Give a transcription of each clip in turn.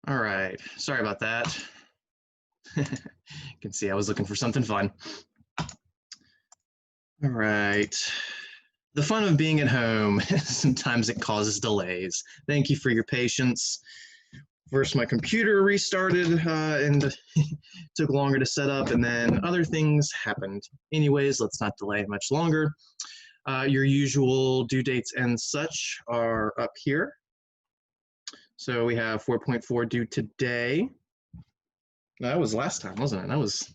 All right, sorry about that. You can see I was looking for something fun. All right. The fun of being at home, sometimes it causes delays. Thank you for your patience. First, my computer restarted and took longer to set up, and then other things happened. Anyways, let's not delay much longer. Your usual due dates and such are up here. So we have 4.4 due today. That was last time, wasn't it?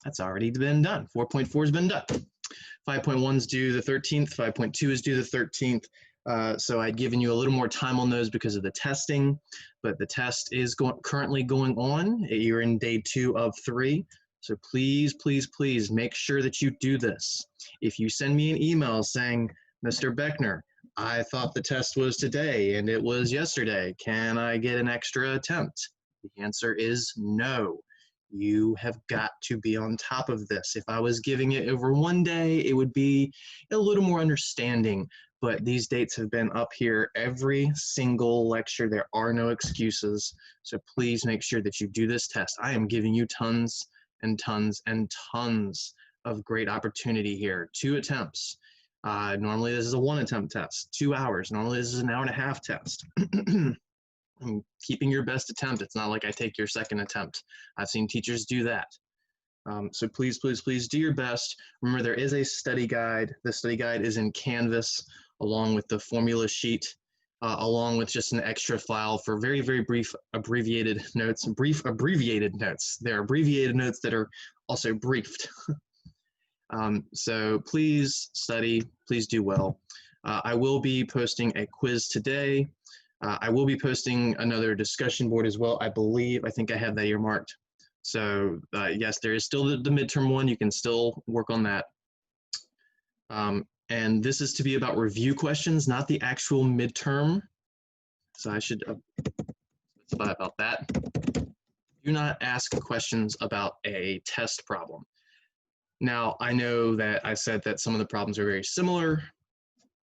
That's already been done. 4.4 has been done. 5.1 is due the 13th. 5.2 is due the 13th. So I'd given you a little more time on those because of the testing, but the test is currently going on. You're in day 2 of 3. So please, please, please make sure that you do this. If you send me an email saying, Mr. Beckner, I thought the test was today and it was yesterday, can I get an extra attempt? The answer is no. You have got to be on top of this. If I was giving it over one day, it would be a little more understanding, but these dates have been up here every single lecture. There are no excuses. So please make sure that you do this test. I am giving you tons and tons and tons of great opportunity here. 2 attempts. Normally this is a 1 attempt test, 2 hours. Normally this is an 1.5 hour test. I'm keeping your best attempt. It's not like I take your second attempt. I've seen teachers do that. So please, please, please do your best. Remember, there is a study guide. The study guide is in Canvas along with the formula sheet, along with just an extra file for very, very brief abbreviated notes. There are abbreviated notes that are also briefed. So please study, please do well. I will be posting a quiz today. I will be posting another discussion board as well, I think I have that earmarked. So yes, there is still the midterm one. You can still work on that. And this is to be about review questions, not the actual midterm. So I should specify about that. Do not ask questions about a test problem. Now, I know that I said that some of the problems are very similar,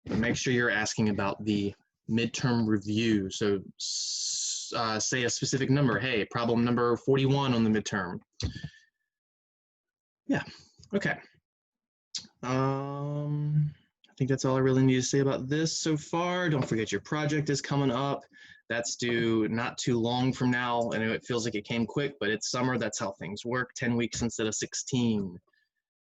but make sure you're asking about the midterm review. So say a specific number. Hey, problem number 41 on the midterm. Yeah, okay. I think that's all I really need to say about this so far. Don't forget your project is coming up. That's due not too long from now. I know it feels like it came quick, but it's summer. That's how things work. 10 weeks instead of 16.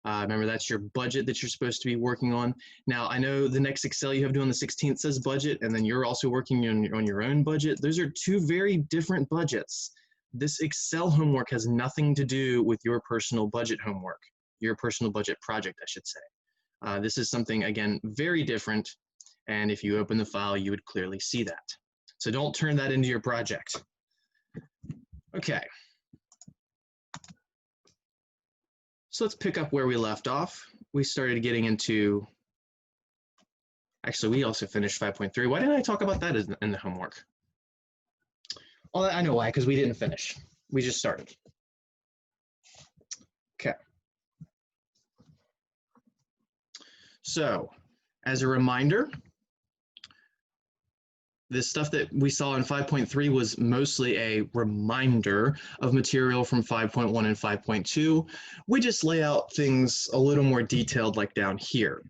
Remember, that's your budget that you're supposed to be working on. Now, I know the next Excel you have due on the 16th says budget, and then you're also working on your own budget. Those are 2 very different budgets. This Excel homework has nothing to do with your personal budget homework, your personal budget project, I should say. This is something, again, very different, and if you open the file, you would clearly see that. So don't turn that into your project. Okay. So let's pick up where we left off. We started getting into, actually we also finished 5.3. Why didn't I talk about that in the homework? Oh, I know why, because we didn't finish. We just started. Okay. So as a reminder, this stuff that we saw in 5.3 was mostly a reminder of material from 5.1 and 5.2. We just lay out things a little more detailed like down here.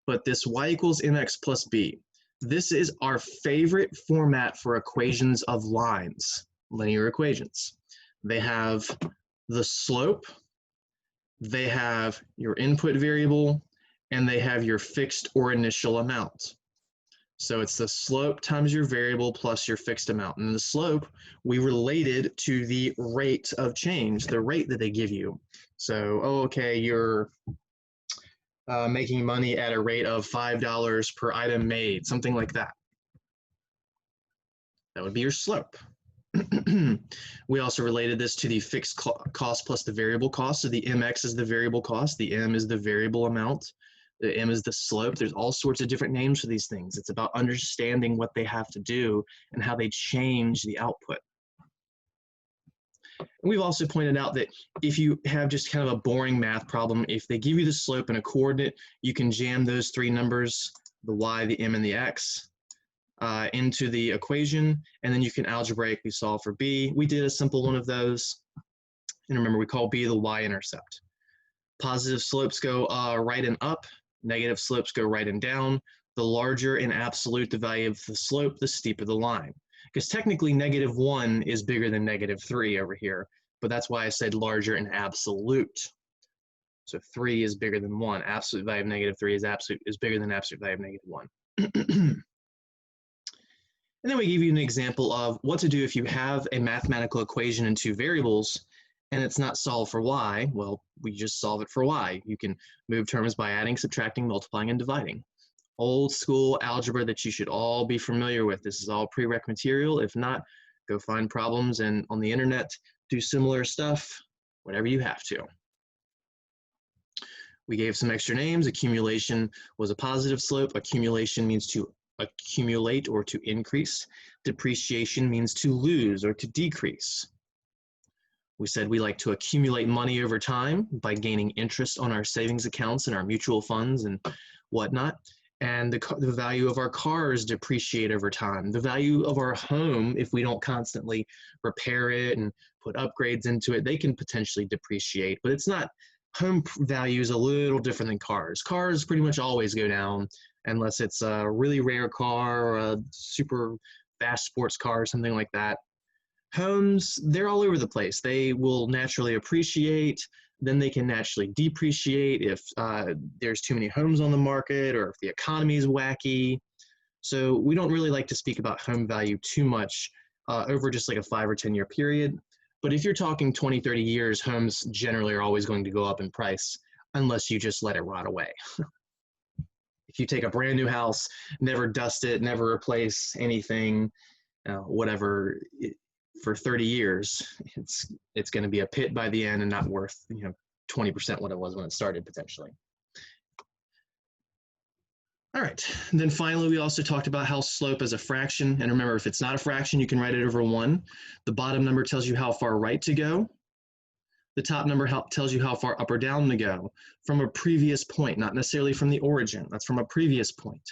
But this y equals mx plus b, this is our favorite format for equations of lines, linear equations. They have the slope, they have your input variable, and they have your fixed or initial amount. So it's the slope times your variable plus your fixed amount. And the slope, we related to the rate of change, the rate that they give you. So, oh, okay, you're making money at a rate of $5 per item made, something like that. That would be your slope. We also related this to the fixed cost plus the variable cost. So the mx is the variable cost, the m is the variable amount. The m is the slope. There's all sorts of different names for these things. It's about understanding what they have to do and how they change the output. And we've also pointed out that if you have just kind of a boring math problem, if they give you the slope and a coordinate, you can jam those 3 numbers, the y, the m, and the x, into the equation, and then you can algebraically solve for b. We did a simple one of those, and remember we call b the y-intercept. Positive slopes go right and up, negative slopes go right and down. The larger in absolute the value of the slope, the steeper the line. Because technically -1 is bigger than -3 over here, but that's why I said larger in absolute. So 3 is bigger than 1. Absolute value of -3 is bigger than absolute value of -1. And then we give you an example of what to do if you have a mathematical equation in two variables and it's not solved for y. Well, we just solve it for y. You can move terms by adding, subtracting, multiplying, and dividing. Old school algebra that you should all be familiar with. This is all prereq material. If not, go find problems and on the internet, do similar stuff, whatever you have to. We gave some extra names. Accumulation was a positive slope. Accumulation means to accumulate or to increase. Depreciation means to lose or to decrease. We said we like to accumulate money over time by gaining interest on our savings accounts and our mutual funds and whatnot. And the value of our cars depreciate over time. The value of our home, if we don't constantly repair it and put upgrades into it, they can potentially depreciate, but it's not, home value is a little different than cars. Cars pretty much always go down unless it's a really rare car or a super fast sports car or something like that. Homes, they're all over the place. They will naturally appreciate, then they can naturally depreciate if there's too many homes on the market or if the economy is wacky. So we don't really like to speak about home value too much over just like a 5 or 10 year period. But if you're talking 20, 30 years, homes generally are always going to go up in price unless you just let it rot away. If you take a brand new house, never dust it, never replace anything, whatever, for 30 years, it's going to be a pit by the end and not worth 20% what it was when it started potentially. All right, and then finally we also talked about how slope is a fraction, and remember if it's not a fraction you can write it over 1. The bottom number tells you how far right to go. The top number tells you how far up or down to go from a previous point, not necessarily from the origin. That's from a previous point.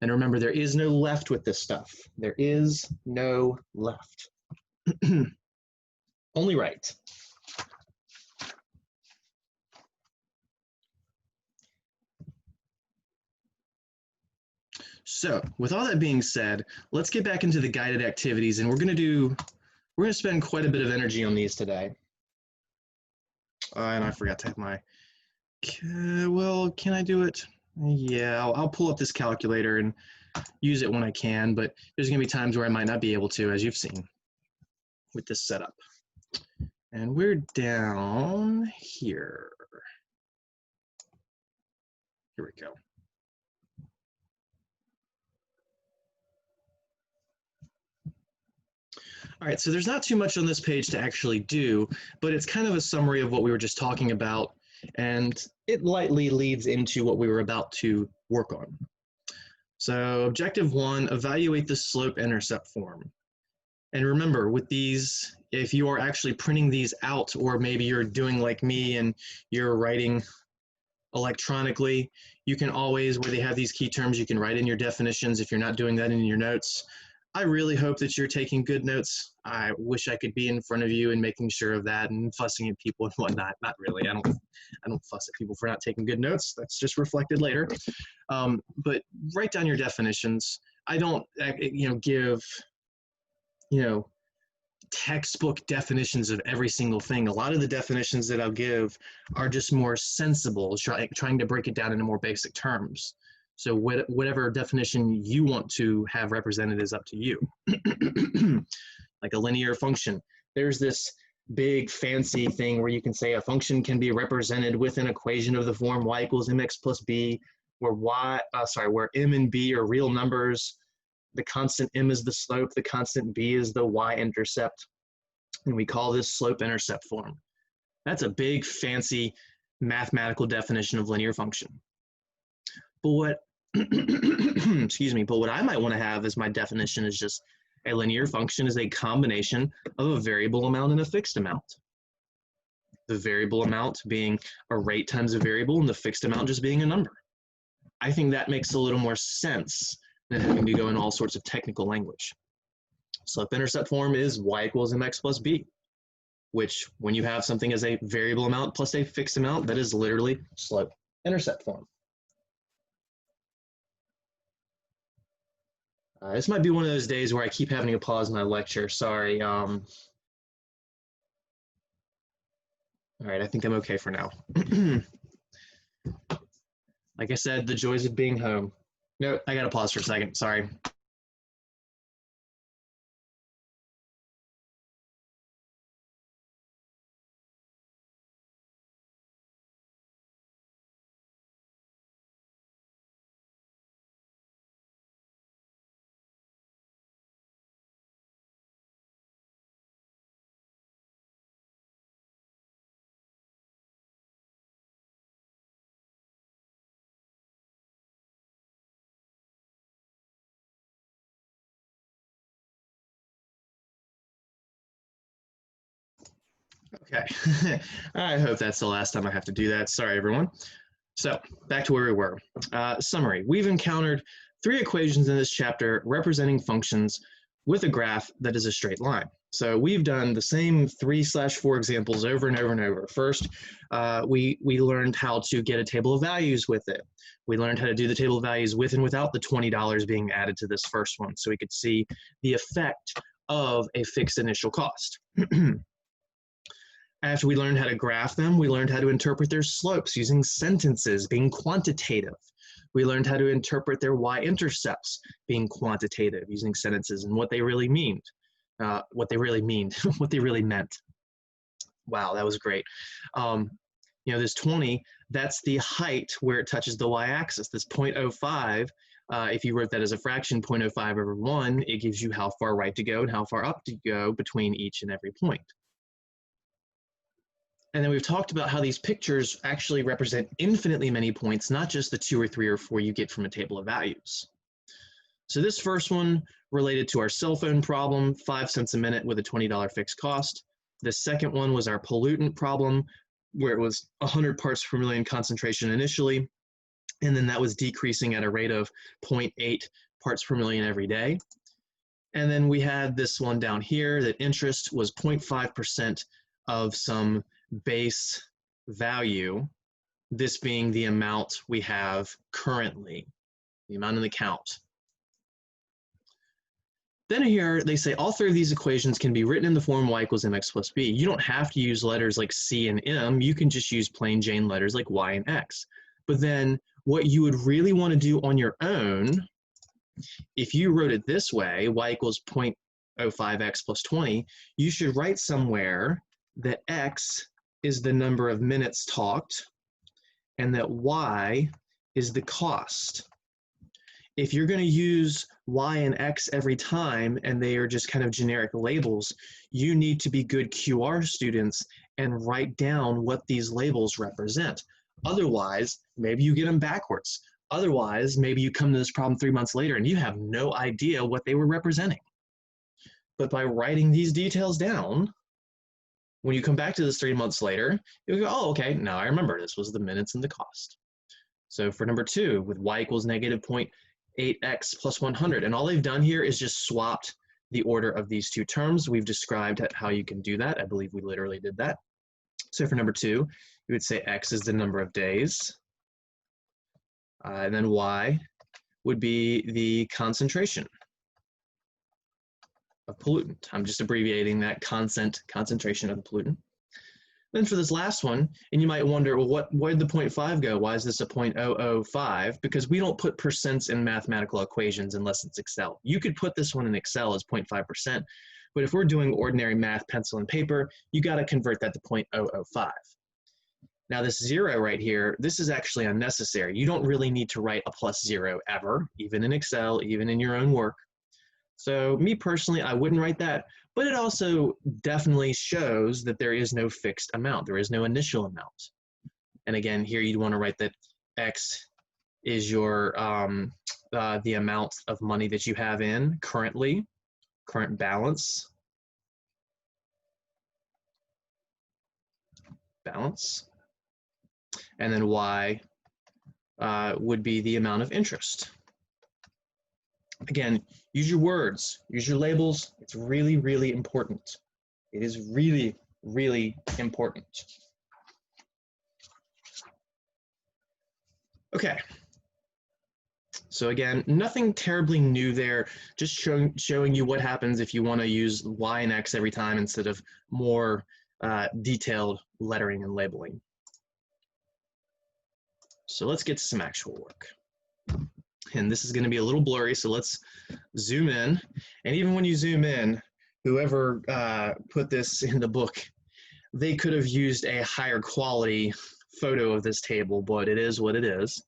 And remember, there is no left with this stuff. There is no left. Only right. So with all that being said, let's get back into the guided activities, and we're going to spend quite a bit of energy on these today. And I forgot to have my, well, can I do it? Yeah, I'll pull up this calculator and use it when I can, but there's going to be times where I might not be able to, as you've seen with this setup. And we're down here. Here we go. All right, so there's not too much on this page to actually do, but it's kind of a summary of what we were just talking about, and it lightly leads into what we were about to work on. So objective 1, evaluate the slope-intercept form. And remember, with these, if you are actually printing these out, or maybe you're doing like me and you're writing electronically, you can always, where they have these key terms, you can write in your definitions if you're not doing that in your notes. I really hope that you're taking good notes. I wish I could be in front of you and making sure of that and fussing at people and whatnot. Not really. I don't fuss at people for not taking good notes. That's just reflected later. But write down your definitions. I don't, give, textbook definitions of every single thing. A lot of the definitions that I'll give are just more sensible, trying to break it down into more basic terms. So whatever definition you want to have represented is up to you. Like a linear function. There's this big fancy thing where you can say a function can be represented with an equation of the form y equals mx plus b, where where m and b are real numbers. The constant m is the slope, the constant b is the y-intercept, and we call this slope-intercept form. That's a big fancy mathematical definition of linear function. But what, excuse me, but what I might want to have as my definition is just a linear function is a combination of a variable amount and a fixed amount. The variable amount being a rate times a variable and the fixed amount just being a number. I think that makes a little more sense and having to go in all sorts of technical language. Slope-intercept form is y equals mx plus b, which when you have something as a variable amount plus a fixed amount, that is literally slope-intercept form. This might be one of those days where I keep having to pause my lecture. Sorry. All right, I think I'm okay for now. Like I said, the joys of being home. No, I gotta pause for a second, sorry. Okay, I hope that's the last time I have to do that. Sorry, everyone. So back to where we were. Summary, we've encountered 3 equations in this chapter representing functions with a graph that is a straight line. So we've done the same 3/4 examples over and over and over. First, we learned how to get a table of values with it. We learned how to do the table of values with and without the $20 being added to this first one, so we could see the effect of a fixed initial cost. After we learned how to graph them, we learned how to interpret their slopes using sentences, being quantitative. We learned how to interpret their y-intercepts, being quantitative, using sentences and what they really mean, what they really meant. Wow, that was great. This 20, that's the height where it touches the y-axis. This 0.05, if you wrote that as a fraction, 0.05 over 1, it gives you how far right to go and how far up to go between each and every point. And then we've talked about how these pictures actually represent infinitely many points, not just the 2 or 3 or 4 you get from a table of values. So this first one related to our cell phone problem, 5 cents a minute with a $20 fixed cost. The second one was our pollutant problem, where it was 100 parts per million concentration initially, and then that was decreasing at a rate of 0.8 parts per million every day. And then we had this one down here that interest was 0.5% of some base value, this being the amount we have currently, the amount in the account. Then here they say all 3 of these equations can be written in the form y equals mx plus b. You don't have to use letters like c and m, you can just use plain Jane letters like y and x. But then what you would really want to do on your own, if you wrote it this way, y equals 0.05x plus 20, you should write somewhere that x is the number of minutes talked and that y is the cost. If you're going to use y and x every time and they are just kind of generic labels, you need to be good QR students and write down what these labels represent. Otherwise, maybe you get them backwards. Otherwise, maybe you come to this problem 3 months later and you have no idea what they were representing. But by writing these details down, when you come back to this 3 months later, you'll go, oh, okay, now I remember this was the minutes and the cost. So for number 2, with y equals negative 0.8x plus 100, and all they've done here is just swapped the order of these 2 terms. We've described how you can do that. I believe we literally did that. So for number 2, you would say x is the number of days, and then y would be the concentration of pollutant. I'm just abbreviating that concentration of the pollutant. Then for this last one, and you might wonder, well, where did the 0.5 go? Why is this a 0.005? Because we don't put percents in mathematical equations unless it's Excel. You could put this one in Excel as 0.5%, but if we're doing ordinary math, pencil and paper, you got to convert that to 0.005. Now this 0 right here, this is actually unnecessary. You don't really need to write a +0 ever, even in Excel, even in your own work. So me personally, I wouldn't write that, but it also definitely shows that there is no fixed amount. There is no initial amount. And again, here you'd want to write that X is your the amount of money that you have in currently, current balance, and then Y would be the amount of interest. Again, use your words, use your labels. It's really, really important. It is really, really important. Okay. So again, nothing terribly new there, just showing you what happens if you want to use Y and X every time instead of more detailed lettering and labeling. So let's get to some actual work. And this is going to be a little blurry, so let's zoom in. And even when you zoom in, whoever put this in the book, they could have used a higher quality photo of this table, but it is what it is.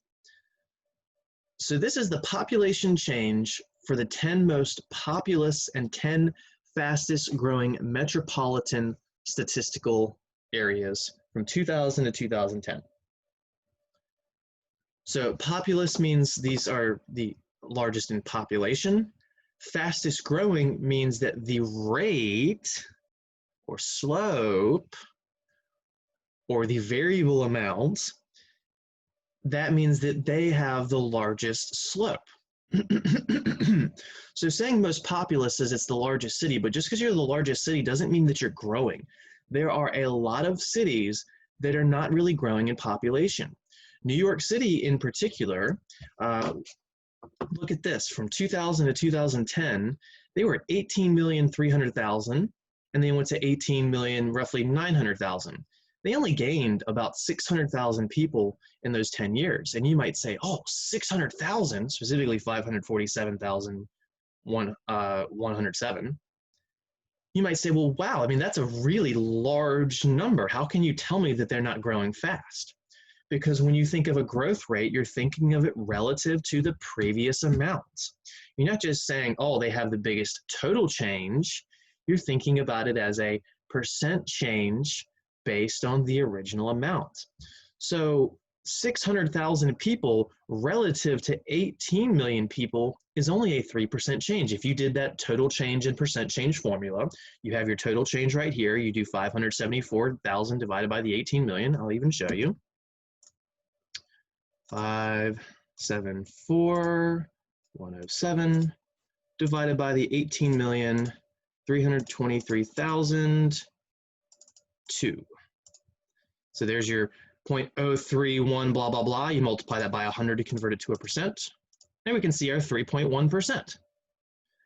So this is the population change for the 10 most populous and 10 fastest growing metropolitan statistical areas from 2000 to 2010. So populous means these are the largest in population. Fastest growing means that the rate or slope or the variable amount, that means that they have the largest slope. So saying most populous is it's the largest city, but just because you're the largest city doesn't mean that you're growing. There are a lot of cities that are not really growing in population. New York City in particular, look at this, from 2000 to 2010, they were at 18,300,000, and they went to 18 million, roughly 900,000. They only gained about 600,000 people in those 10 years. And you might say, oh, 600,000, specifically 547,107. You might say, well, wow, I mean, that's a really large number. How can you tell me that they're not growing fast? Because when you think of a growth rate, you're thinking of it relative to the previous amount. You're not just saying, oh, they have the biggest total change. You're thinking about it as a percent change based on the original amount. So 600,000 people relative to 18 million people is only a 3% change. If you did that total change and percent change formula, you have your total change right here. You do 574,000 divided by the 18 million. I'll even show you. 574,107 divided by the 18,323,002. So there's your 0.031 blah, blah, blah. You multiply that by 100 to convert it to a percent. And we can see our 3.1%.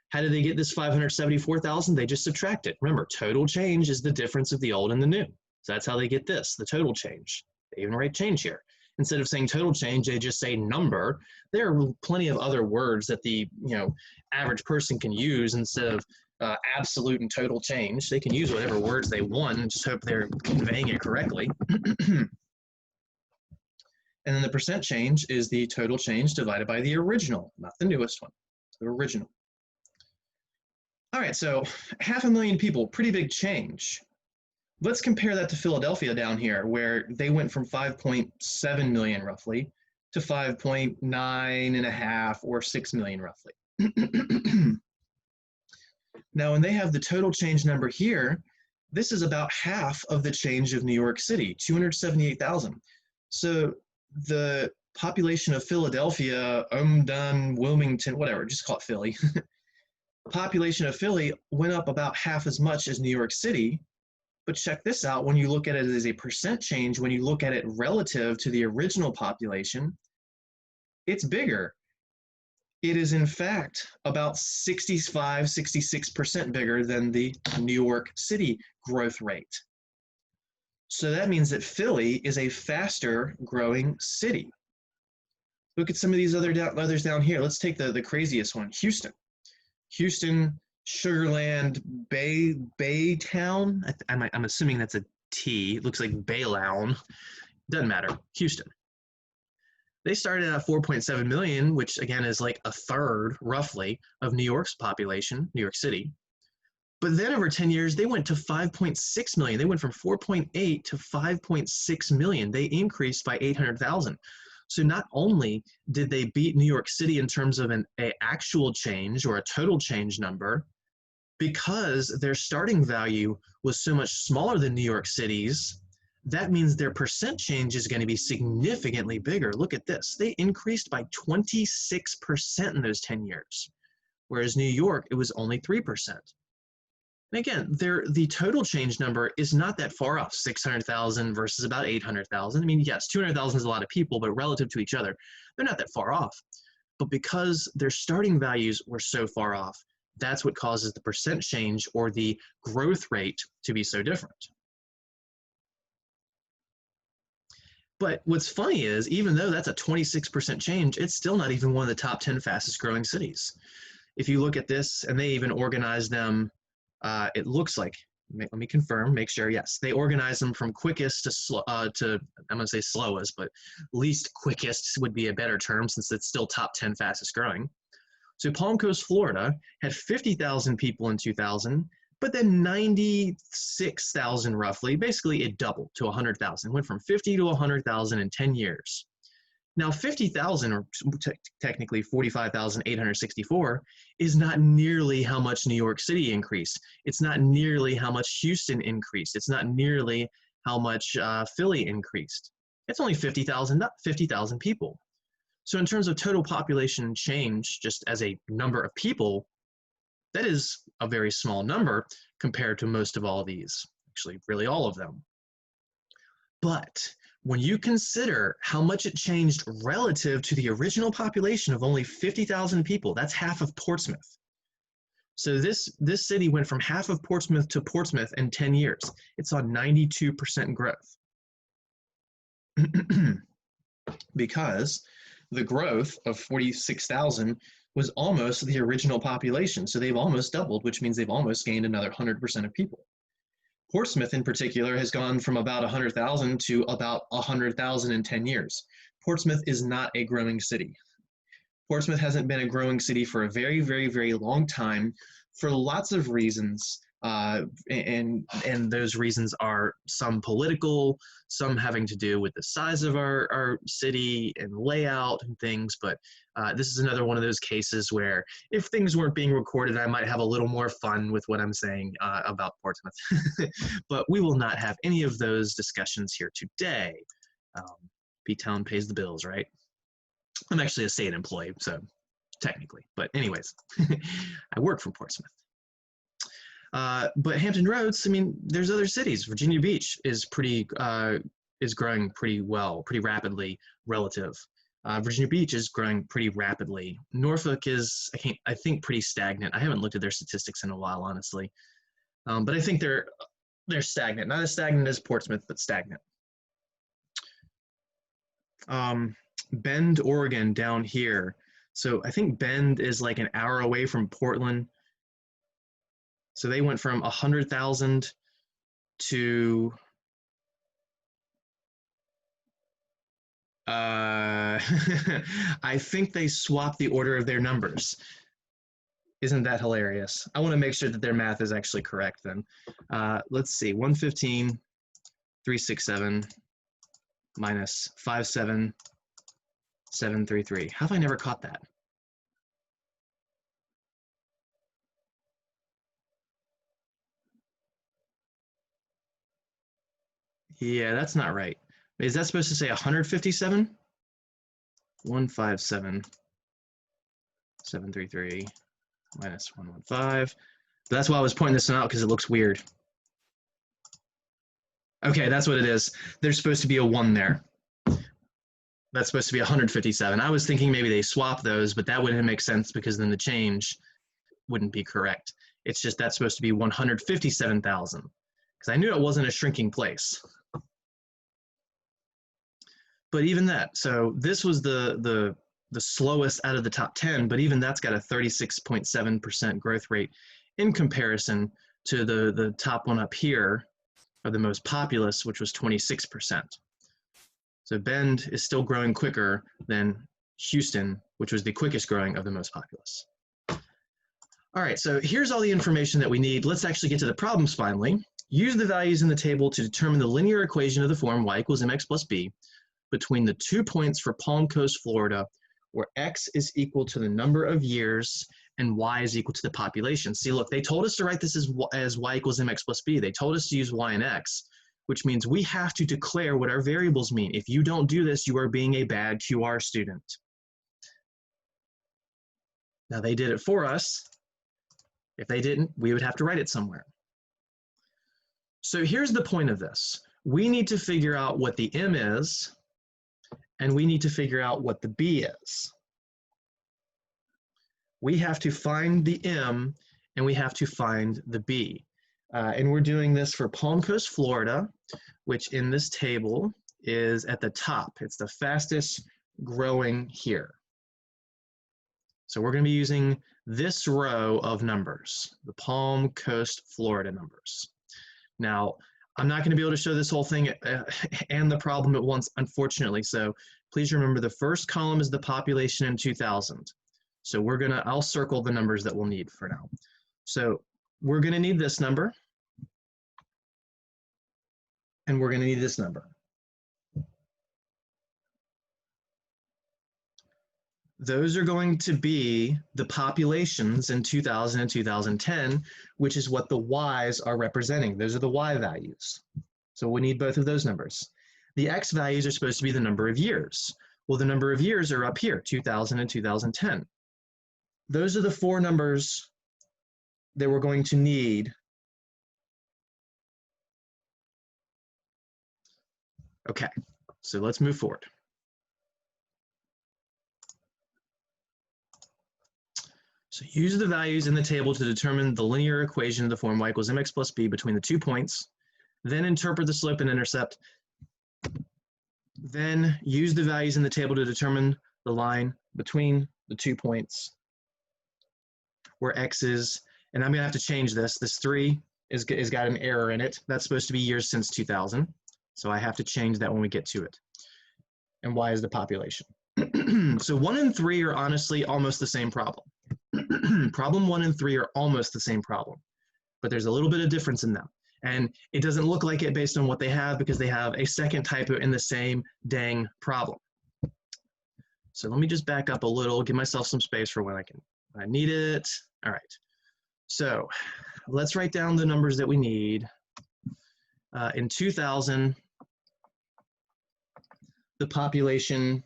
How did they get this 574,000? They just subtract it. Remember, total change is the difference of the old and the new. So that's how they get this, the total change. They even write change here. Instead of saying total change, they just say number. There are plenty of other words that the average person can use instead of absolute and total change. They can use whatever words they want and just hope they're conveying it correctly. And then the percent change is the total change divided by the original, not the newest one, the original. All right, so 500,000 people, pretty big change. Let's compare that to Philadelphia down here, where they went from 5.7 million roughly to 5.9.5 or 6 million roughly. Now, when they have the total change number here, this is about half of the change of New York City, 278,000. So the population of Philadelphia, Wilmington, whatever, just call it Philly. Population of Philly went up about half as much as New York City. But check this out, when you look at it as a percent change, when you look at it relative to the original population, it's bigger. It is in fact about 65, 66% bigger than the New York City growth rate. So that means that Philly is a faster growing city. Look at some of these others down here. Let's take the craziest one, Houston. Houston, Sugarland, Baytown. I'm assuming that's a T. It looks like Baylown. Doesn't matter. Houston. They started at 4.7 million, which again is like a third, roughly, of New York's population, New York City. But then over 10 years, they went to 5.6 million. They went from 4.8 to 5.6 million. They increased by 800,000. So not only did they beat New York City in terms of an actual change or a total change number, because their starting value was so much smaller than New York City's, that means their percent change is going to be significantly bigger. Look at this. They increased by 26% in those 10 years. whereas New York, it was only 3%. And again, the total change number is not that far off, 600,000 versus about 800,000. I mean, yes, 200,000 is a lot of people, but relative to each other, they're not that far off. But because their starting values were so far off, that's what causes the percent change or the growth rate to be so different. But what's funny is, even though that's a 26% change, it's still not even one of the top 10 fastest growing cities. If you look at this, and they even organize them, it looks like, let me confirm, make sure, yes, they organize them from quickest to, I'm going to say slowest, but least quickest would be a better term since it's still top 10 fastest growing. So Palm Coast, Florida had 50,000 people in 2000, but then 96,000 roughly, basically it doubled to 100,000, went from 50 to 100,000 in 10 years. Now 50,000, or technically 45,864, is not nearly how much New York City increased. It's not nearly how much Houston increased. It's not nearly how much Philly increased. It's only 50,000 people. So in terms of total population change, just as a number of people, that is a very small number compared to most of all these, actually really all of them. But when you consider how much it changed relative to the original population of only 50,000 people, that's half of Portsmouth. So this city went from half of Portsmouth to Portsmouth in 10 years. It saw 92% growth. Because the growth of 46,000 was almost the original population. So they've almost doubled, which means they've almost gained another 100% of people. Portsmouth in particular has gone from about 100,000 to about 100,000 in 10 years. Portsmouth is not a growing city. Portsmouth hasn't been a growing city for a very, very, very long time for lots of reasons. And those reasons are some political, some having to do with the size of our city and layout and things. But this is another one of those cases where if things weren't being recorded, I might have a little more fun with what I'm saying about Portsmouth. But we will not have any of those discussions here today. P-Town pays the bills, right? I'm actually a state employee, so technically. But anyways, I work for Portsmouth. But Hampton Roads, I mean, there's other cities. Virginia Beach is growing pretty well, pretty rapidly relative. Virginia Beach is growing pretty rapidly. Norfolk is, I think, pretty stagnant. I haven't looked at their statistics in a while, honestly. But I think they're stagnant. Not as stagnant as Portsmouth, but stagnant. Bend, Oregon, down here. So I think Bend is like an hour away from Portland. So they went from 100,000 to I think they swapped the order of their numbers. Isn't that hilarious? I want to make sure that their math is actually correct then. Let's see, 115, 367 minus 57733. How have I never caught that? Yeah, that's not right. Is that supposed to say 157? 157,733 minus 115. That's why I was pointing this one out, because it looks weird. Okay, that's what it is. There's supposed to be a 1 there. That's supposed to be 157. I was thinking maybe they swapped those, but that wouldn't make sense because then the change wouldn't be correct. It's just that's supposed to be 157,000 because I knew it wasn't a shrinking place. But even that, so this was the slowest out of the top 10, but even that's got a 36.7% growth rate in comparison to the top one up here, or the most populous, which was 26%. So Bend is still growing quicker than Houston, which was the quickest growing of the most populous. All right, so here's all the information that we need. Let's actually get to the problems finally. Use the values in the table to determine the linear equation of the form y equals mx plus b between the 2 points for Palm Coast, Florida, where x is equal to the number of years and y is equal to the population. See, look, they told us to write this as y equals mx plus b. They told us to use y and x, which means we have to declare what our variables mean. If you don't do this, you are being a bad QR student. Now they did it for us. If they didn't, we would have to write it somewhere. So here's the point of this. We need to figure out what the M is, and we need to figure out what the B is. We have to find the M, and we have to find the B. And we're doing this for Palm Coast, Florida, which in this table is at the top. It's the fastest growing here. So we're going to be using this row of numbers, the Palm Coast, Florida numbers. Now, I'm not going to be able to show this whole thing and the problem at once, unfortunately. So please remember the first column is the population in 2000. So I'll circle the numbers that we'll need for now. So we're going to need this number, and we're going to need this number. Those are going to be the populations in 2000 and 2010, which is what the Y's are representing. Those are the Y values. So we need both of those numbers. The X values are supposed to be the number of years. Well, the number of years are up here, 2000 and 2010. Those are the four numbers that we're going to need. Okay, so let's move forward. So use the values in the table to determine the linear equation of the form y equals mx plus b between the 2 points. Then interpret the slope and intercept. Then use the values in the table to determine the line between the 2 points where x is, and I'm going to have to change this. This 3 is got an error in it. That's supposed to be years since 2000. So I have to change that when we get to it. And y is the population. So 1 and 3 are honestly almost the same problem. Problem 1 and 3 are almost the same problem, but there's a little bit of difference in them. And it doesn't look like it based on what they have because they have a second typo in the same dang problem. So let me just back up a little, give myself some space for when I need it. All right. So let's write down the numbers that we need. In 2000, the population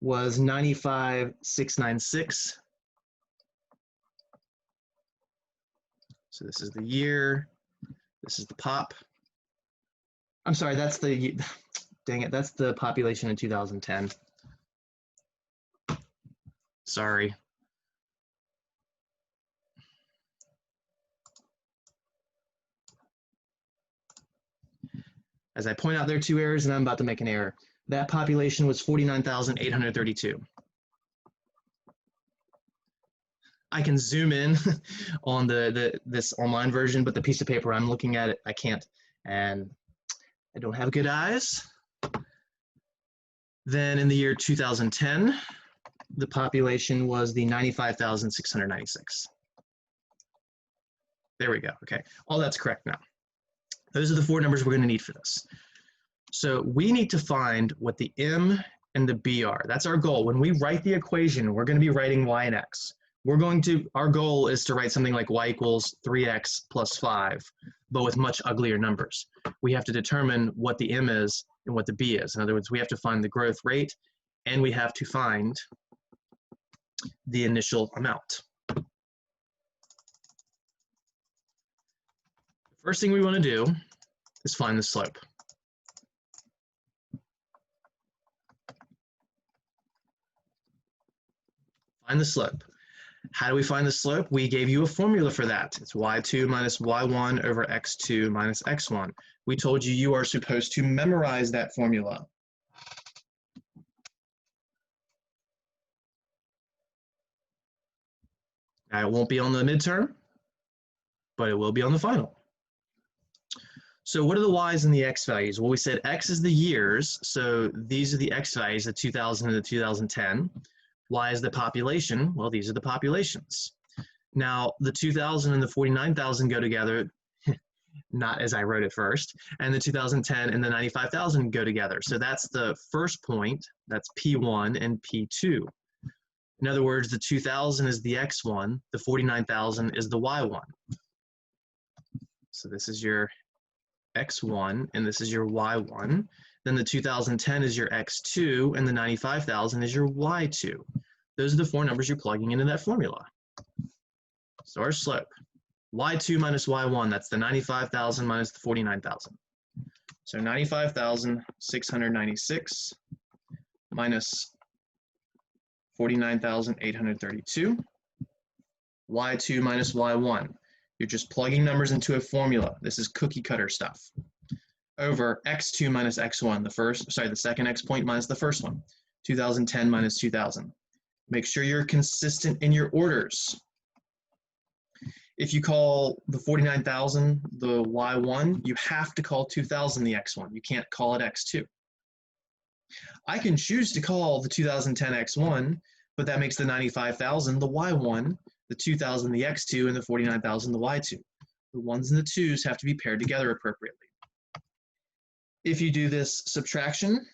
was 95,696. So this is the year, this is the pop. I'm sorry, that's the, dang it, that's the population in 2010. Sorry. As I point out, there are 2 errors and I'm about to make an error. That population was 49,832. I can zoom in on this online version, but the piece of paper I'm looking at, I can't, and I don't have good eyes. Then in the year 2010, the population was the 95,696. There we go. Okay, all that's correct now. Those are the 4 numbers we're going to need for this. So we need to find what the M and the B are. That's our goal. When we write the equation, we're going to be writing y and x. Our goal is to write something like y equals 3x plus 5, but with much uglier numbers. We have to determine what the M is and what the B is. In other words, we have to find the growth rate and we have to find the initial amount. The first thing we want to do is find the slope. Find the slope. How do we find the slope? We gave you a formula for that. It's y2 minus y1 over x2 minus x1. We told you you are supposed to memorize that formula. Now, it won't be on the midterm, but it will be on the final. So what are the y's and the x values? Well, we said x is the years, so these are the x values, the 2000 and the 2010. Y is the population. Well, these are the populations. Now, the 2,000 and the 49,000 go together, not as I wrote it first, and the 2010 and the 95,000 go together. So that's the first point, that's P1 and P2. In other words, the 2,000 is the X1, the 49,000 is the Y1. So this is your X1 and this is your Y1. Then the 2010 is your X2 and the 95,000 is your Y2. those are the four numbers you're plugging into that formula. So our slope, y2 minus y1, that's the 95,000 minus the 49,000. So 95,696 minus 49,832. Y2 minus y1. You're just plugging numbers into a formula. This is cookie cutter stuff. Over x2 minus x1, the second x point minus the first one. 2010 minus 2000. Make sure you're consistent in your orders. If you call the 49,000 the y1, you have to call 2000 the x1. You can't call it x2. I can choose to call the 2010 x1, but that makes the 95,000 the y1, the 2000 the x2, and the 49,000 the y2. The ones and the twos have to be paired together appropriately. If you do this subtraction,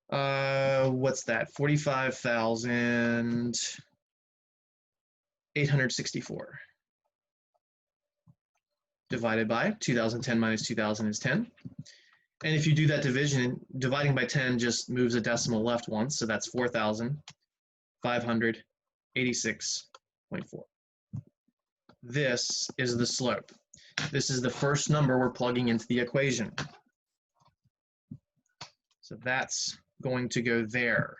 what's that? 45,864 divided by 2010 minus 2000 is 10. And if you do that division, dividing by 10 just moves a decimal left once, so that's 4,586.4. This is the slope. This is the first number we're plugging into the equation. So that's going to go there.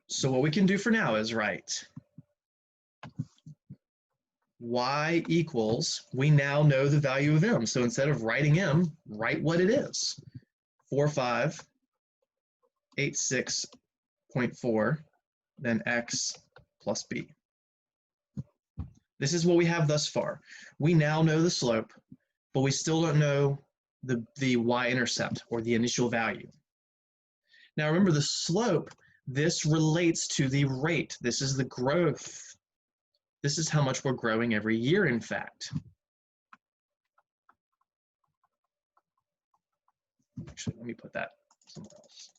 So what we can do for now is write y equals, we now know the value of m. So instead of writing m, write what it is. 4586.4, then x plus b. This is what we have thus far. We now know the slope, but we still don't know the y-intercept, or the initial value. Now remember, the slope, this relates to the rate. This is the growth. This is how much we're growing every year, in fact. Actually, let me put that somewhere else.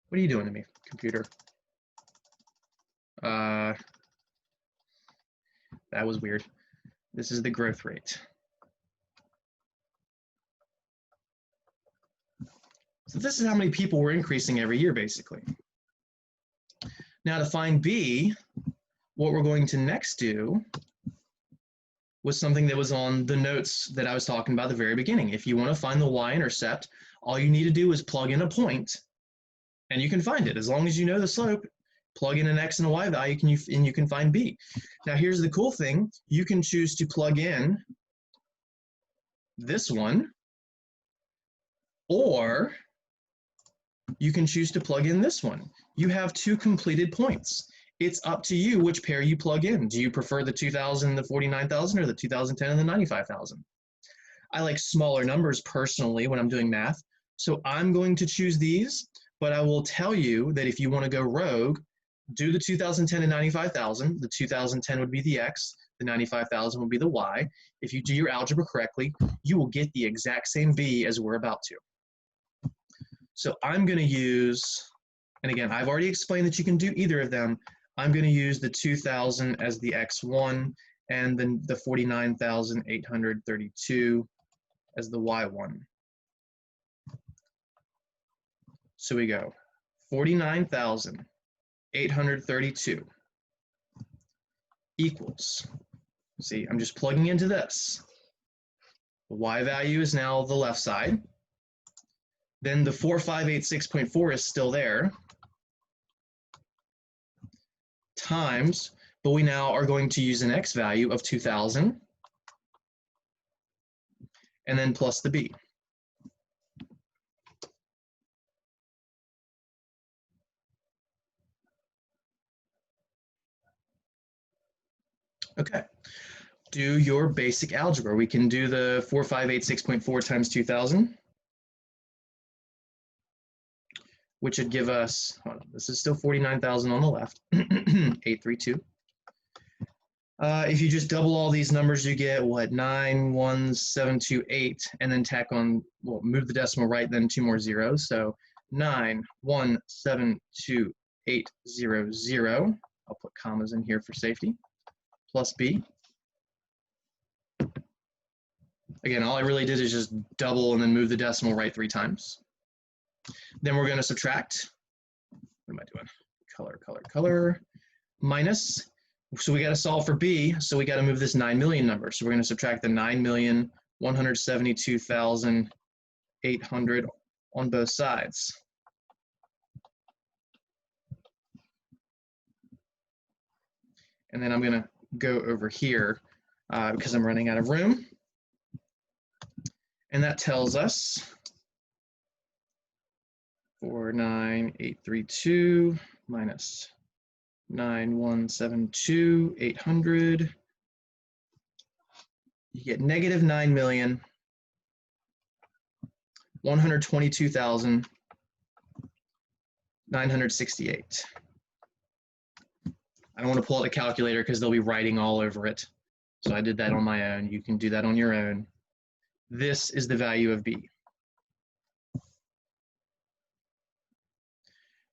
What are you doing to me, computer? That was weird. This is the growth rate. So this is how many people we're increasing every year, basically. Now to find B, what we're going to next do was something that was on the notes that I was talking about at the very beginning. If you want to find the y-intercept, all you need to do is plug in a point, and you can find it. As long as you know the slope, plug in an x and a y value, and you can find B. Now here's the cool thing. You can choose to plug in this one, or you can choose to plug in this one. You have two completed points. It's up to you which pair you plug in. Do you prefer the 2000 and the 49,000, or the 2010 and the 95,000? I like smaller numbers personally when I'm doing math, so I'm going to choose these, but I will tell you that if you want to go rogue, do the 2010 and 95,000. The 2010 would be the x, the 95,000 would be the y. If you do your algebra correctly, you will get the exact same B as we're about to. So I'm going to use, and again, I've already explained that you can do either of them. I'm going to use the 2000 as the x1, and then the 49,832 as the y1. So we go 49,832 equals, see, I'm just plugging into this. The y value is now the left side. Then the 4586.4 is still there, times, but we now are going to use an x value of 2000, and then plus the b. Okay, do your basic algebra. We can do the 4586.4 times 2000. Which would give us, this is still 49,000 on the left, 832. If you just double all these numbers, you get what, 91728, and then tack on, well, move the decimal right, then two more zeros. So 9172800. I'll put commas in here for safety. Plus B. Again, all I really did is just double and then move the decimal right 3 times. Then we're going to subtract. What am I doing? Color, minus. So we got to solve for B, so we got to move this 9 million number. So we're going to subtract the 9,172,800 on both sides. And then I'm going to go over here because I'm running out of room. And that tells us 49832 minus 9172,800. You get negative 9,122,968. I don't want to pull out the calculator because they'll be writing all over it. So I did that on my own. You can do that on your own. This is the value of B.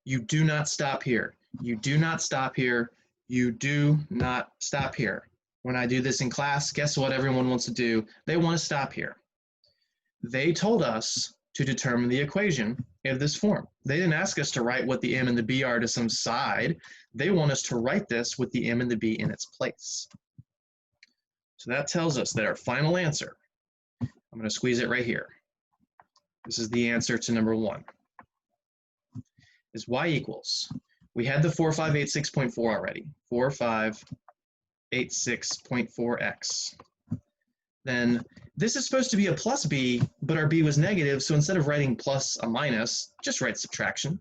You do not stop here. You do not stop here. You do not stop here. When I do this in class, guess what everyone wants to do? They want to stop here. They told us to determine the equation of this form. They didn't ask us to write what the M and the B are to some side. They want us to write this with the M and the B in its place. So that tells us that our final answer, I'm going to squeeze it right here. This is the answer to number 1. Is Y equals, we had the 4586.4 already, 4586.4x. Then this is supposed to be a plus B, but our B was negative, so instead of writing plus a minus, just write subtraction.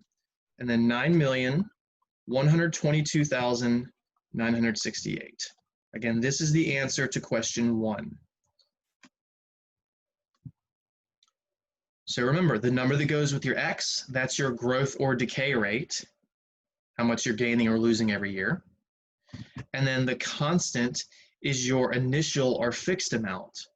And then 9,122,968. Again, this is the answer to question 1. So remember, the number that goes with your X, that's your growth or decay rate, how much you're gaining or losing every year. And then the constant is your initial or fixed amount.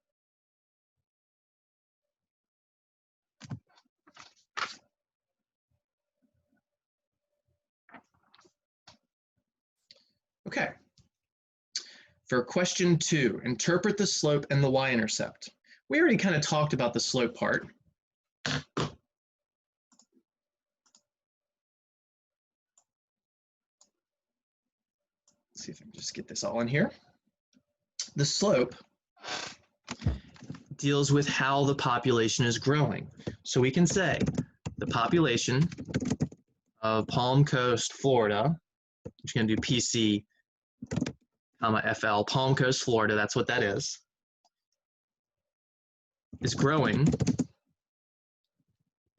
Okay. For question 2, interpret the slope and the Y-intercept. We already kind of talked about the slope part. Let's see if I can just get this all in here. The slope deals with how the population is growing. So we can say the population of Palm Coast, Florida, which going to do PC, FL, Palm Coast, Florida, that's what that is growing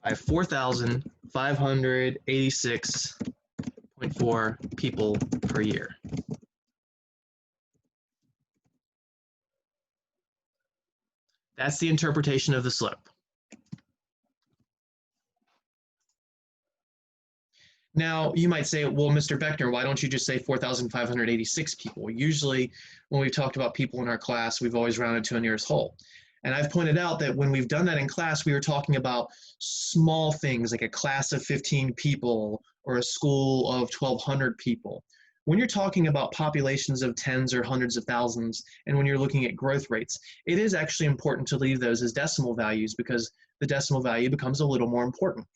by 4,586.4 people per year. That's the interpretation of the slope. Now, you might say, well, Mr. Beckner, why don't you just say 4,586 people? Usually, when we've talked about people in our class, we've always rounded to a nearest whole. And I've pointed out that when we've done that in class, we were talking about small things like a class of 15 people or a school of 1,200 people. When you're talking about populations of tens or hundreds of thousands, and when you're looking at growth rates, it is actually important to leave those as decimal values because the decimal value becomes a little more important.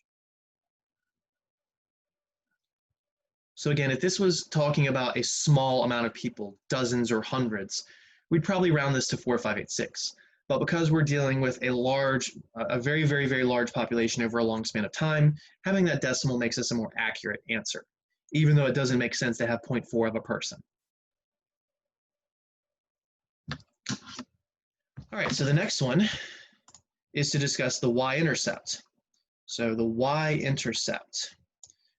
So again, if this was talking about a small amount of people, dozens or hundreds, we'd probably round this to 4,586. But because we're dealing with a very, very, very large population over a long span of time, having that decimal makes us a more accurate answer, even though it doesn't make sense to have 0.4 of a person. All right, so the next one is to discuss the Y-intercept. So the Y-intercept.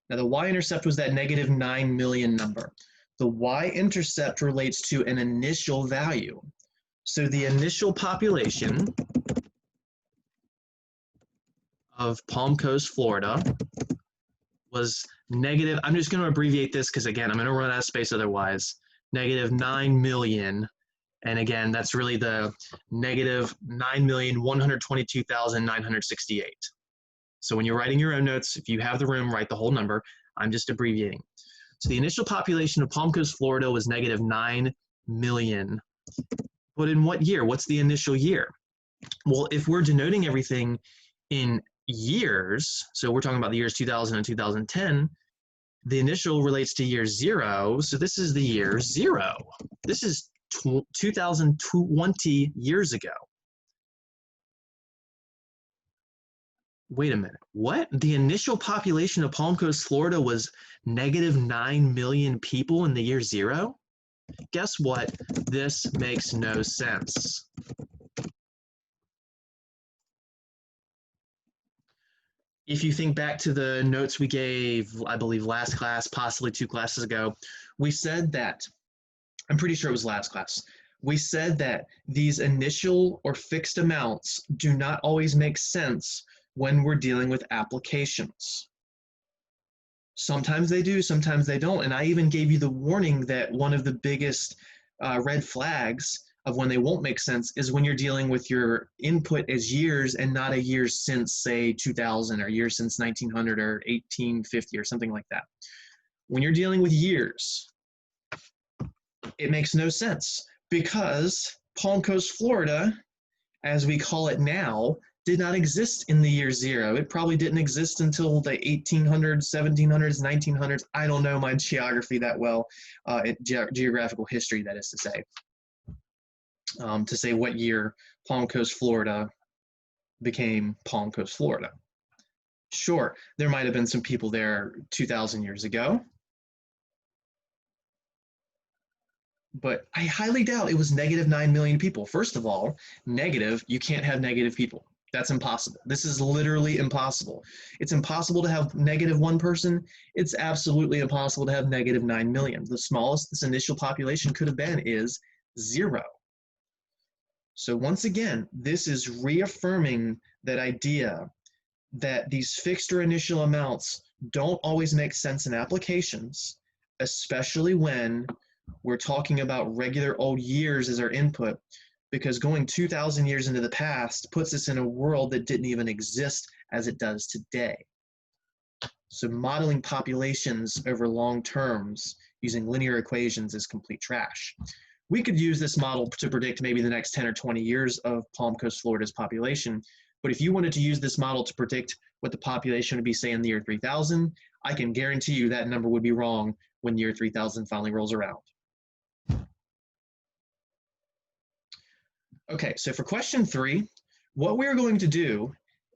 Now the Y-intercept was that negative 9 million number. The Y-intercept relates to an initial value. So the initial population of Palm Coast, Florida was negative, I'm just going to abbreviate this because again, I'm going to run out of space otherwise, negative 9 million. And again, that's really the negative 9,122,968. So when you're writing your own notes, if you have the room, write the whole number. I'm just abbreviating. So the initial population of Palm Coast, Florida was negative 9 million. But in what year? What's the initial year? Well, if we're denoting everything in years, so we're talking about the years 2000 and 2010, the initial relates to year 0, so this is the year 0. This is 2020 years ago. Wait a minute, what? The initial population of Palm Coast, Florida was negative 9 million people in the year 0? Guess what? This makes no sense. If you think back to the notes we gave, I believe last class, possibly 2 classes ago, we said that, I'm pretty sure it was last class, we said that these initial or fixed amounts do not always make sense when we're dealing with applications. Sometimes they do, sometimes they don't. And I even gave you the warning that one of the biggest red flags of when they won't make sense is when you're dealing with your input as years and not a year since, say, 2000 or years since 1900 or 1850 or something like that. When you're dealing with years, it makes no sense because Palm Coast, Florida, as we call it now, did not exist in the year 0. It probably didn't exist until the 1800s, 1700s, 1900s. I don't know my geography that well, geographical history, that is to say what year Palm Coast, Florida became Palm Coast, Florida. Sure, there might have been some people there 2,000 years ago, but I highly doubt it was negative 9 million people. First of all, negative, you can't have negative people. That's impossible. This is literally impossible. It's impossible to have negative 1 person. It's absolutely impossible to have negative 9 million. The smallest this initial population could have been is 0. So once again, this is reaffirming that idea that these fixed or initial amounts don't always make sense in applications, especially when we're talking about regular old years as our input, because going 2,000 years into the past puts us in a world that didn't even exist as it does today. So modeling populations over long terms using linear equations is complete trash. We could use this model to predict maybe the next 10 or 20 years of Palm Coast, Florida's population. But if you wanted to use this model to predict what the population would be, say, in the year 3000, I can guarantee you that number would be wrong when year 3000 finally rolls around. Okay, so for question 3, what we're going to do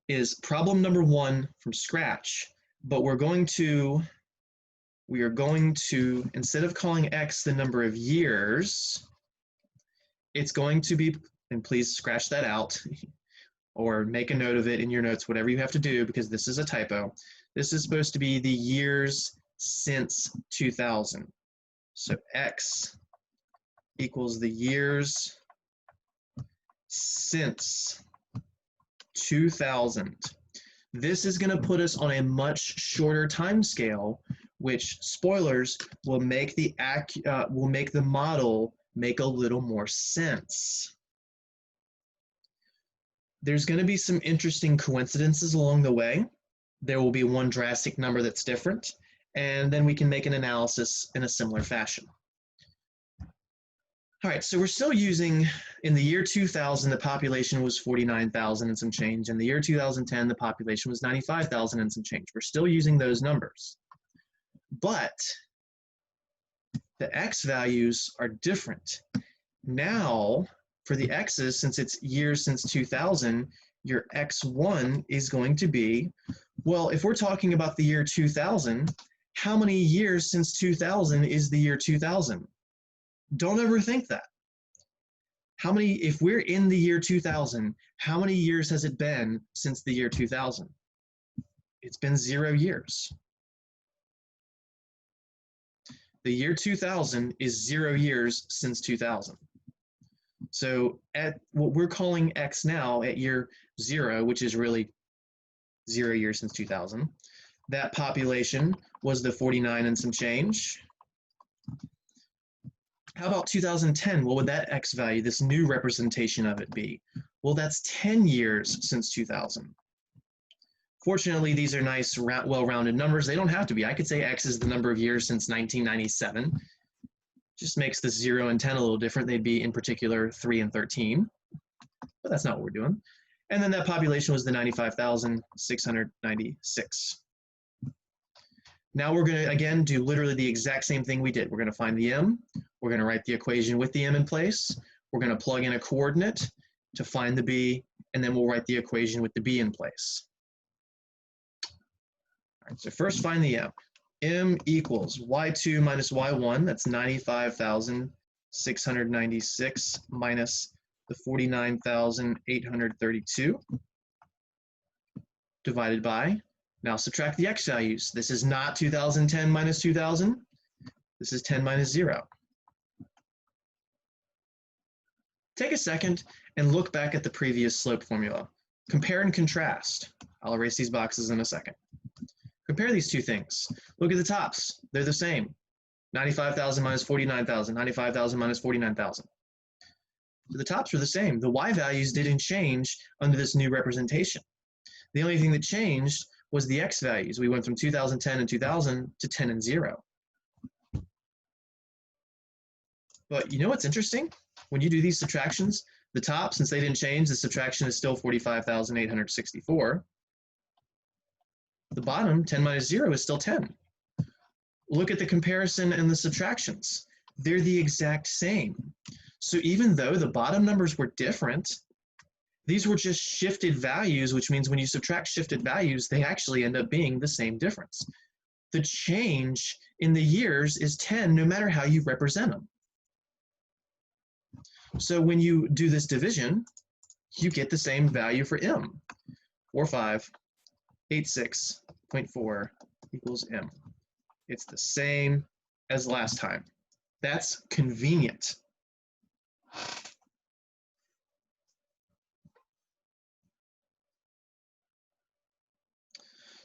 is problem number 1 from scratch, but we are going to, instead of calling X the number of years, it's going to be, and please scratch that out or make a note of it in your notes, whatever you have to do, because this is a typo. This is supposed to be the years since 2000. So X equals the years since 2000. This is going to put us on a much shorter time scale, which, spoilers, will make the model make a little more sense. There's going to be some interesting coincidences along the way. There will be one drastic number that's different, and then we can make an analysis in a similar fashion. All right, so we're still using, in the year 2000, the population was 49,000 and some change. In the year 2010, the population was 95,000 and some change. We're still using those numbers. But the X values are different. Now, for the X's, since it's years since 2000, your X1 is going to be, well, if we're talking about the year 2000, how many years since 2000 is the year 2000? Don't ever think that. If we're in the year 2000, how many years has it been since the year 2000? It's been 0 years. The year 2000 is 0 years since 2000. So at what we're calling X now, at year 0, which is really 0 years since 2000, that population was the 49 and some change. How about 2010? What would that X value, this new representation of it, be? Well, that's 10 years since 2000. Fortunately, these are nice, well-rounded numbers. They don't have to be. I could say X is the number of years since 1997. Just makes the 0 and 10 a little different. They'd be, in particular, 3 and 13. but that's not what we're doing. And then that population was the 95,696. Now we're going to, again, do literally the exact same thing we did. We're going to find the M. We're going to write the equation with the M in place. We're going to plug in a coordinate to find the B, and then we'll write the equation with the B in place. All right, so first find the M. M equals Y2 minus Y1, that's 95,696 minus the 49,832 divided by, now subtract the X values. This is not 2010 minus 2000. This is 10 minus 0. Take a second and look back at the previous slope formula. Compare and contrast. I'll erase these boxes in a second. Compare these two things. Look at the tops. They're the same. 95,000 minus 49,000, 95,000 minus 49,000. So the tops are the same. The Y values didn't change under this new representation. The only thing that changed was the X values. We went from 2010 and 2000 to 10 and 0. But you know what's interesting? When you do these subtractions, the top, since they didn't change, the subtraction is still 45,864. The bottom, 10 minus 0, is still 10. Look at the comparison and the subtractions. They're the exact same. So even though the bottom numbers were different, these were just shifted values, which means when you subtract shifted values, they actually end up being the same difference. The change in the years is 10 no matter how you represent them. So when you do this division, you get the same value for M. 4586.4 equals M. It's the same as last time. That's convenient.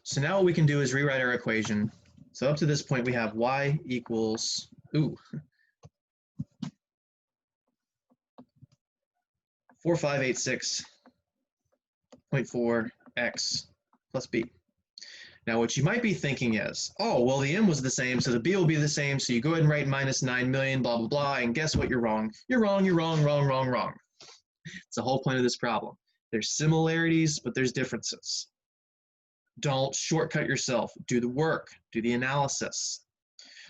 So now what we can do is rewrite our equation. So up to this point we have Y equals, 4586.4 X plus B. Now what you might be thinking is, oh, well the M was the same, so the B will be the same, so you go ahead and write minus 9 million, blah, blah, blah, and guess what? You're wrong. You're wrong, you're wrong, wrong, wrong, wrong. It's the whole point of this problem. There's similarities, but there's differences. Don't shortcut yourself. Do the work. Do the analysis.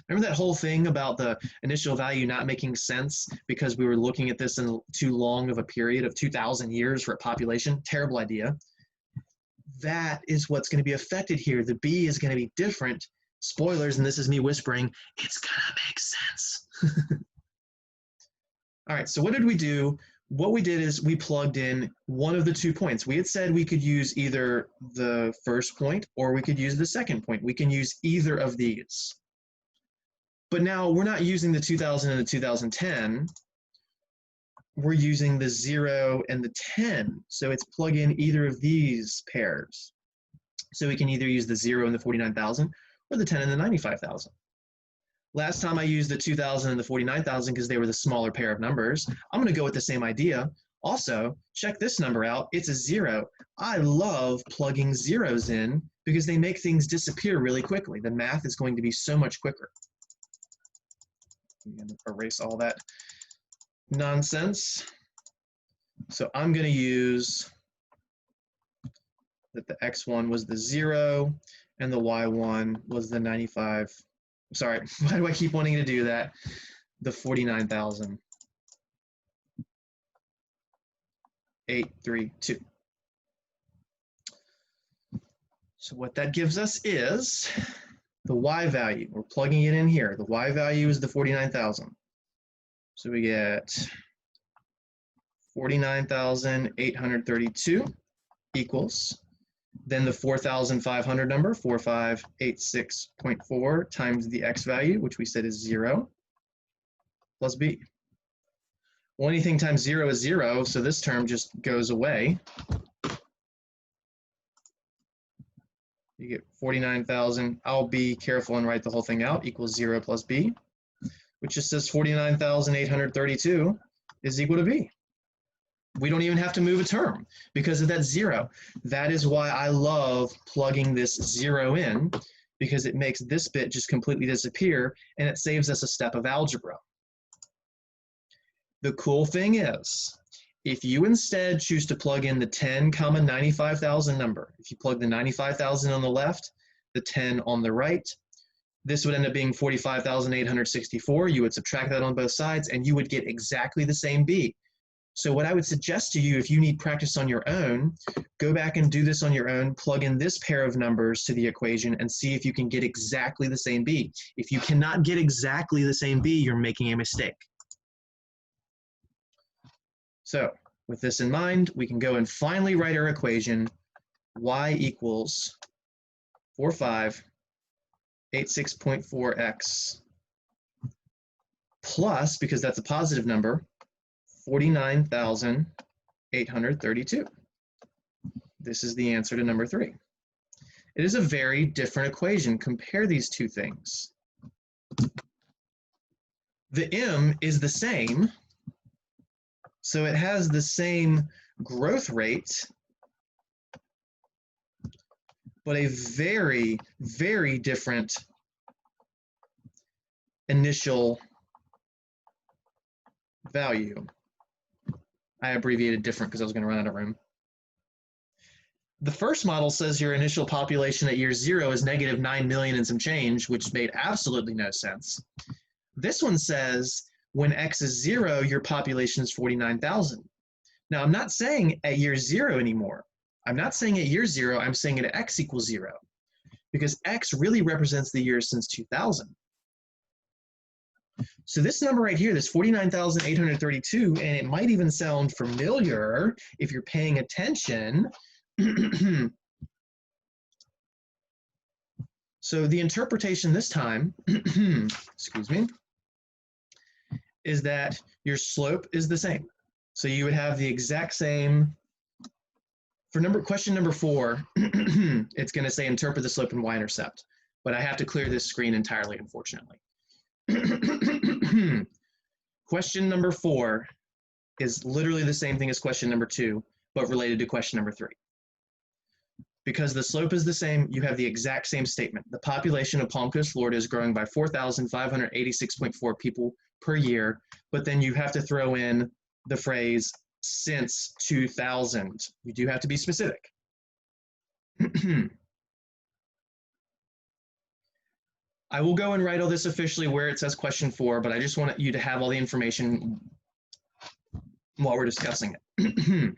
Remember that whole thing about the initial value not making sense because we were looking at this in too long of a period of 2,000 years for a population? Terrible idea. That is what's going to be affected here. The B is going to be different. Spoilers, and this is me whispering, it's going to make sense. All right, so what did we do? What we did is we plugged in one of the 2 points. We had said we could use either the first point or we could use the second point. We can use either of these. But now we're not using the 2000 and the 2010. We're using the 0 and the 10. So it's plug in either of these pairs. So we can either use the 0 and the 49,000 or the 10 and the 95,000. Last time I used the 2,000 and the 49,000 because they were the smaller pair of numbers. I'm going to go with the same idea. Also, check this number out. It's a 0. I love plugging zeros in because they make things disappear really quickly. The math is going to be so much quicker. I'm going to erase all that nonsense. So I'm going to use that the x1 was the 0 and the y1 was the 95. Sorry, why do I keep wanting to do that? The 49,832. So what that gives us is the y value. We're plugging it in here. The y value is the 49,000. So we get 49,832 equals, then the 4,500 number, 4586.4 times the x value, which we said is 0, plus b. Well, anything times 0 is 0, so this term just goes away. You get 49,000. I'll be careful and write the whole thing out, equals 0 plus b, which just says 49,832 is equal to b. We don't even have to move a term because of that 0. That is why I love plugging this 0 in, because it makes this bit just completely disappear and it saves us a step of algebra. The cool thing is, If you instead choose to plug in the 10, 95,000 number, if you plug the 95,000 on the left, the 10 on the right, this would end up being 45,864. You would subtract that on both sides and you would get exactly the same B. So what I would suggest to you, if you need practice on your own, go back and do this on your own, plug in this pair of numbers to the equation and see if you can get exactly the same B. If you cannot get exactly the same B, you're making a mistake. So with this in mind, we can go and finally write our equation. Y equals 4586.4x plus, because that's a positive number, 49,832. This is the answer to number 3. It is a very different equation. Compare these two things. The M is the same, so it has the same growth rate, but a very, very different initial value. I abbreviated different because I was going to run out of room. The first model says your initial population at year 0 is negative 9 million and some change, which made absolutely no sense. This one says when x is 0, your population is 49,000. Now, I'm not saying at year 0 anymore. I'm not saying at year 0, I'm saying at x equals 0, because x really represents the years since 2000. So this number right here, this 49,832, and it might even sound familiar if you're paying attention. So the interpretation this time, excuse me, is that your slope is the same. So you would have the exact same, for question number 4, it's going to say interpret the slope in Y-intercept, but I have to clear this screen entirely, unfortunately. Question number 4 is literally the same thing as question number 2, but related to question number 3. Because the slope is the same, you have the exact same statement. The population of Palm Coast, Florida is growing by 4,586.4 people per year, but then you have to throw in the phrase since 2000. You do have to be specific. I will go and write all this officially where it says question 4, but I just want you to have all the information while we're discussing it.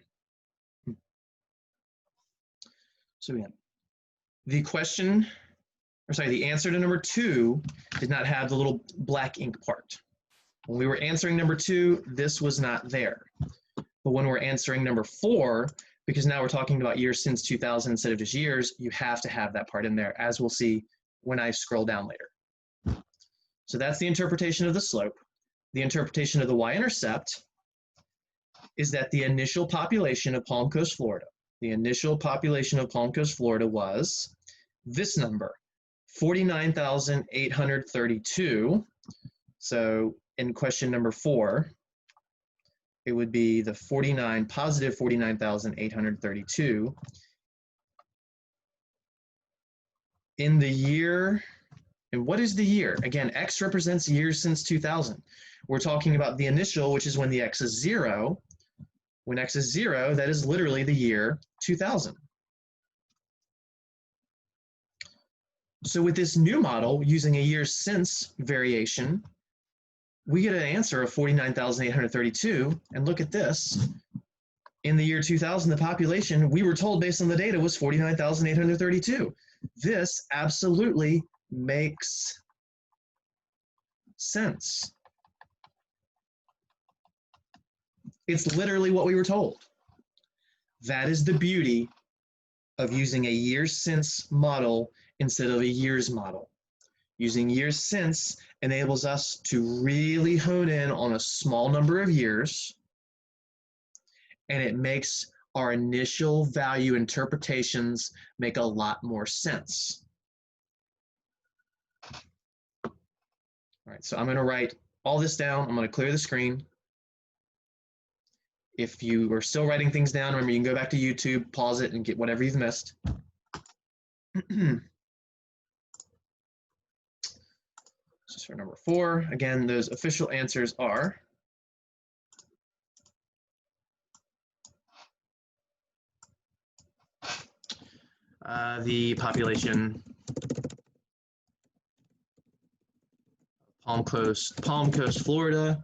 So again, the answer to number 2 did not have the little black ink part. When we were answering number 2, this was not there. But when we're answering number 4, because now we're talking about years since 2000 instead of just years, you have to have that part in there, as we'll see when I scroll down later. So that's the interpretation of the slope. The interpretation of the Y-intercept is that the initial population of Palm Coast, Florida, was this number, 49,832. So in question number 4, it would be the positive 49,832 in the year. And what is the year? Again, x represents years since 2000. We're talking about the initial, which is when the x is 0. When x is 0, that is literally the year 2000. So with this new model, using a year since variation, we get an answer of 49,832, and look at this. In the year 2000, the population, we were told based on the data, was 49,832. This absolutely makes sense. It's literally what we were told. That is the beauty of using a years since model instead of a years model. Using years since enables us to really hone in on a small number of years, and it makes our initial value interpretations make a lot more sense. All right, so I'm going to write all this down. I'm going to clear the screen. If you are still writing things down, remember you can go back to YouTube, pause it, and get whatever you've missed. So for number 4, again, those official answers are the population Palm Coast, Florida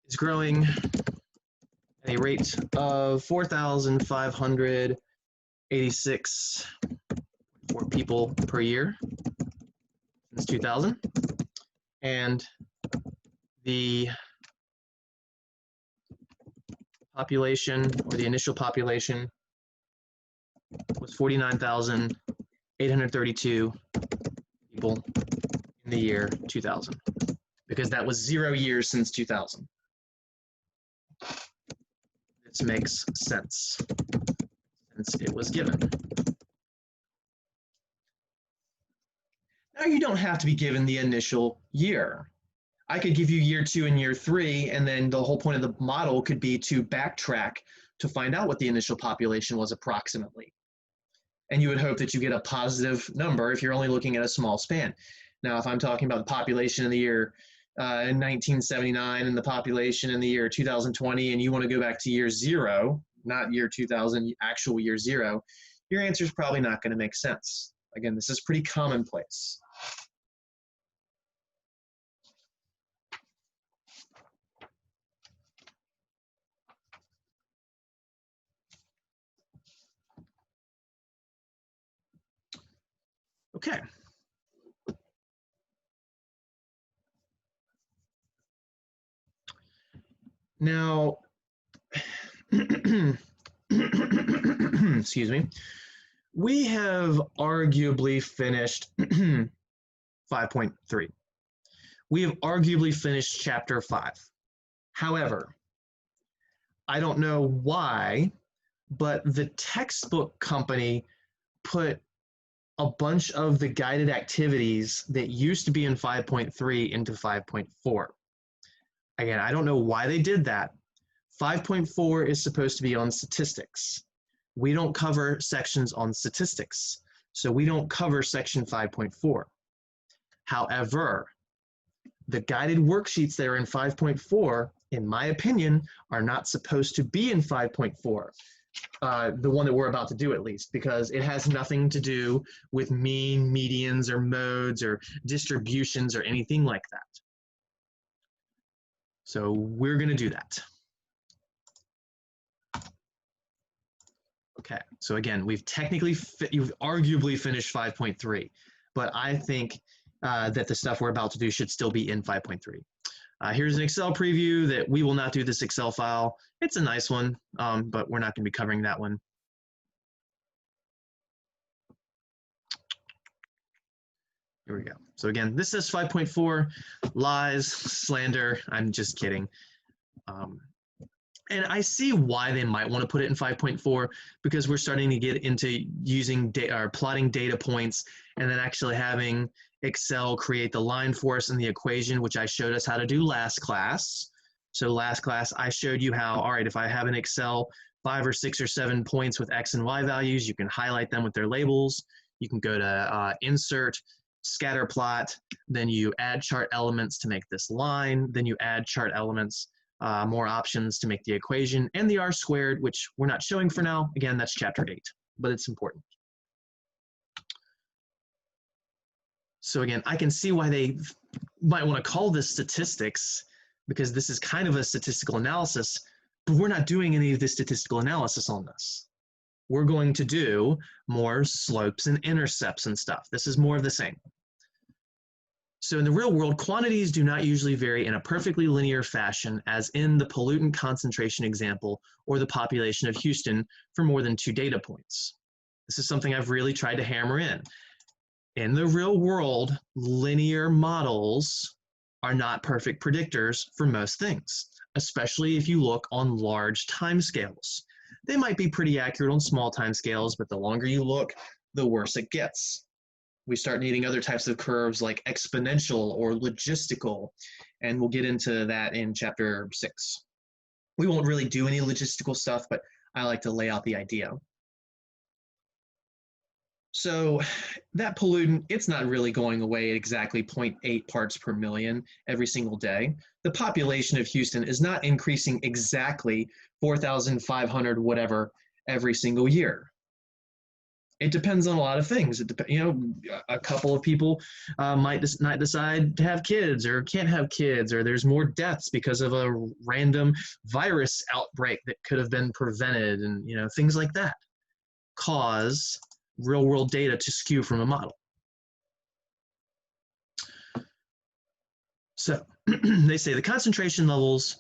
is growing at a rate of 4,586 people per year since 2000. And the population, or the initial population, was 49,832 people in the year 2000, because that was 0 years since 2000. This makes sense since it was given. Now you don't have to be given the initial year. I could give you year 2 and year 3, and then the whole point of the model could be to backtrack to find out what the initial population was approximately. And you would hope that you get a positive number if you're only looking at a small span. Now, if I'm talking about the population in the year in 1979 and the population in the year 2020, and you want to go back to year 0, not year 2000, actual year 0, your answer is probably not going to make sense. Again, this is pretty commonplace. Okay. Now, excuse me, we have arguably finished 5.3. We have arguably finished chapter 5. However, I don't know why, but the textbook company put a bunch of the guided activities that used to be in 5.3 into 5.4. Again, I don't know why they did that. 5.4 is supposed to be on statistics. We don't cover sections on statistics, so we don't cover section 5.4. However, the guided worksheets that are in 5.4, in my opinion, are not supposed to be in 5.4. The one that we're about to do, at least, because it has nothing to do with mean, medians, or modes, or distributions, or anything like that. So we're going to do that. Okay, so again, you've arguably finished 5.3, but I think that the stuff we're about to do should still be in 5.3. Here's an Excel preview that we will not do this Excel file. It's a nice one, but we're not going to be covering that one. Here we go. So again, this is 5.4, lies, slander. I'm just kidding. And I see why they might want to put it in 5.4, because we're starting to get into using data, or plotting data points, and then actually having Excel create the line for us in the equation, which I showed us how to do last class. So last class, I showed you how, all right, if I have an Excel 5 or 6 or 7 points with X and Y values, you can highlight them with their labels. You can go to Insert, Scatter Plot, then you add chart elements to make this line, then you add chart elements, more options to make the equation, and the R-squared, which we're not showing for now. Again, that's chapter 8, but it's important. So again, I can see why they might want to call this statistics, because this is kind of a statistical analysis, but we're not doing any of the statistical analysis on this. We're going to do more slopes and intercepts and stuff. This is more of the same. So in the real world, quantities do not usually vary in a perfectly linear fashion, as in the pollutant concentration example or the population of Houston, for more than 2 data points. This is something I've really tried to hammer in. In the real world, linear models are not perfect predictors for most things, especially if you look on large timescales. They might be pretty accurate on small timescales, but the longer you look, the worse it gets. We start needing other types of curves like exponential or logistical, and we'll get into that in chapter 6. We won't really do any logistical stuff, but I like to lay out the idea. So that pollutant, it's not really going away at exactly 0.8 parts per million every single day. The population of Houston is not increasing exactly 4,500 whatever every single year. It depends on a lot of things. A couple of people might not decide to have kids or can't have kids, or there's more deaths because of a random virus outbreak that could have been prevented, and things like that cause real world data to skew from a model. So they say the concentration levels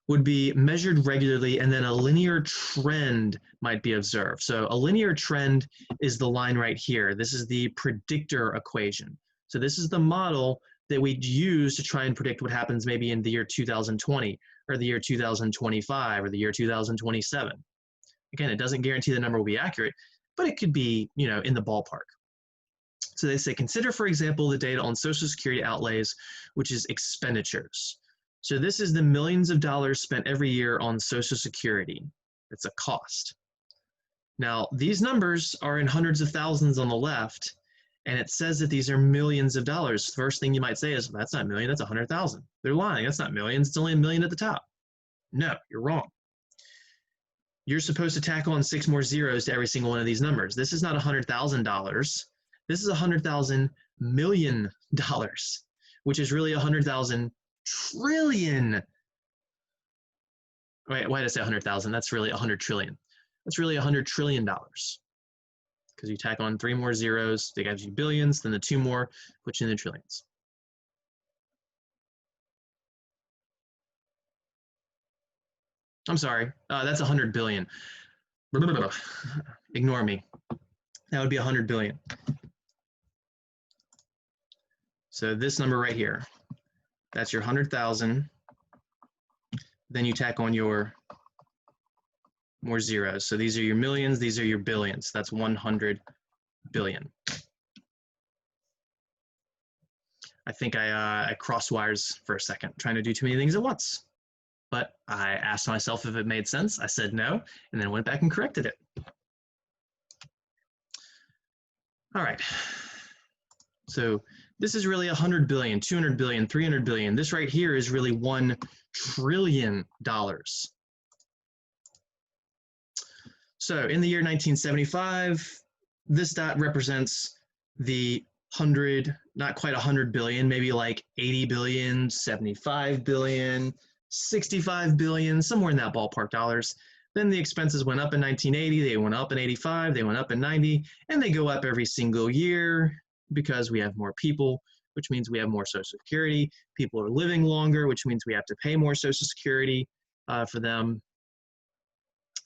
would be measured regularly, and then a linear trend might be observed. So a linear trend is the line right here. This is the predictor equation. So this is the model that we'd use to try and predict what happens maybe in the year 2020 or the year 2025 or the year 2027. Again, it doesn't guarantee the number will be accurate, but it could be, in the ballpark. So they say, consider, for example, the data on Social Security outlays, which is expenditures. So this is the millions of dollars spent every year on Social Security. It's a cost. Now, these numbers are in hundreds of thousands on the left, and it says that these are millions of dollars. First thing you might say is, that's not a million, that's 100,000. They're lying, that's not millions, it's only a million at the top. No, you're wrong. You're supposed to tack on 6 more zeros to every single one of these numbers. This is not $100,000. This is $100,000 million, which is really 100,000 trillion. Wait, why did I say 100,000? That's really 100 trillion. That's really $100 trillion. Because you tack on 3 more zeros, that gives you billions, then the 2 more puts you in the trillions. I'm sorry, that's 100 billion. Ignore me. That would be 100 billion. So this number right here, that's your 100,000. Then you tack on your more zeros. So these are your millions, these are your billions. That's 100 billion. I think I crossed wires for a second, trying to do too many things at once. But I asked myself if it made sense. I said no, and then went back and corrected it. All right. So this is really 100 billion, 200 billion, 300 billion. This right here is really $1 trillion. So in the year 1975, this dot represents the 100, not quite 100 billion, maybe like 80 billion, 75 billion, 65 billion, somewhere in that ballpark dollars. Then the expenses went up in 1980, they went up in 85, they went up in 90, and they go up every single year because we have more people, which means we have more Social Security. People are living longer, which means we have to pay more Social Security for them,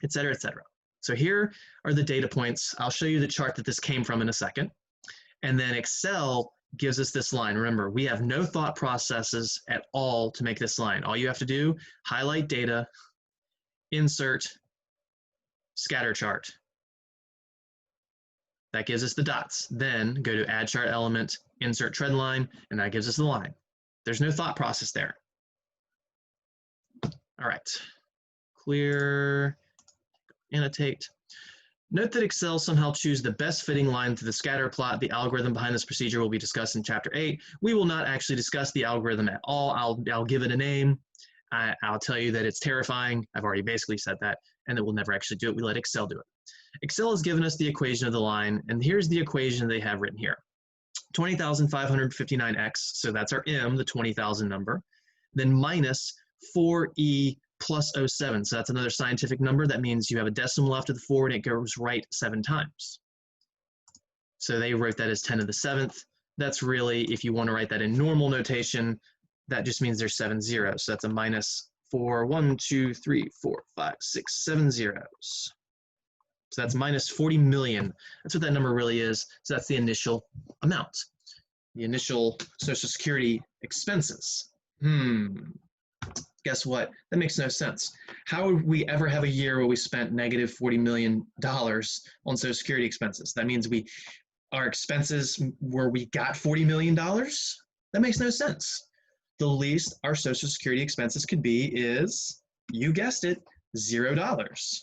et cetera, et cetera. So here are the data points. I'll show you the chart that this came from in a second. And then Excel gives us this line. Remember, we have no thought processes at all to make this line. All you have to do, highlight data, insert, scatter chart. That gives us the dots. Then go to add chart element, insert trend line, and that gives us the line. There's no thought process there. All right, clear, annotate. Note that Excel somehow chooses the best fitting line to the scatter plot. The algorithm behind this procedure will be discussed in Chapter 8. We will not actually discuss the algorithm at all. I'll give it a name. I'll tell you that it's terrifying. I've already basically said that, and that we'll never actually do it. We let Excel do it. Excel has given us the equation of the line, and here's the equation they have written here. 20,559x, so that's our m, the 20,000 number, then minus 4e plus 07, so that's another scientific number. That means you have a decimal after the 4 and it goes right 7 times. So they wrote that as 10 to the 7th. That's really, if you want to write that in normal notation, that just means there's 7 zeros. So that's a minus 4, 1, 2, 3, 4, 5, 6, 7 zeros. So that's minus 40 million. That's what that number really is. So that's the initial amount, the initial Social Security expenses. Guess what? That makes no sense. How would we ever have a year where we spent negative $40 million on Social Security expenses? That means our expenses where we got $40 million? That makes no sense. The least our Social Security expenses could be is, you guessed it, $0.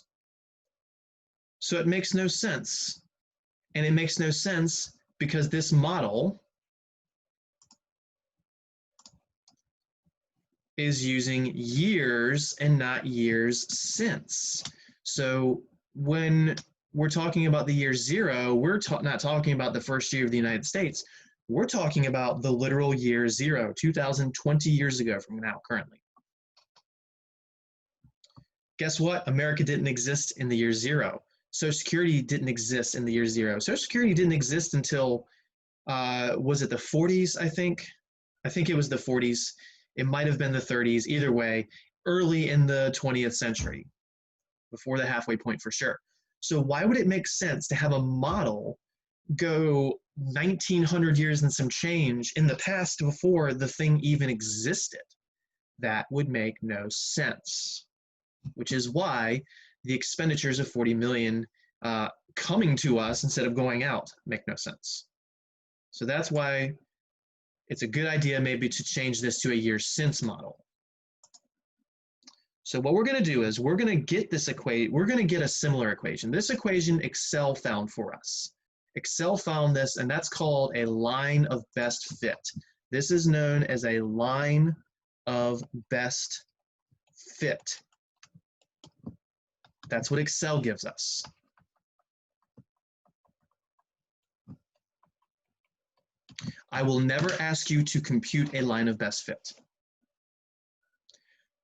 So it makes no sense. And it makes no sense because this model is using years and not years since. So when we're talking about the year zero, we're not talking about the first year of the United States. We're talking about the literal year zero, 2020 years ago from now, currently. Guess what? America didn't exist in the year zero. Social Security didn't exist in the year zero. Social Security didn't exist until, was it the 40s, I think? I think it was the 40s. It might have been the 30s. Either way, early in the 20th century, before the halfway point for sure. So why would it make sense to have a model go 1900 years and some change in the past before the thing even existed? That would make no sense, which is why the expenditures of 40 million coming to us instead of going out make no sense. So that's why it's a good idea maybe to change this to a year since model. So what we're going to do is we're going to get this equation, we're going to get a similar equation. This equation Excel found for us. Excel found this, and that's called a line of best fit. This is known as a line of best fit. That's what Excel gives us. I will never ask you to compute a line of best fit.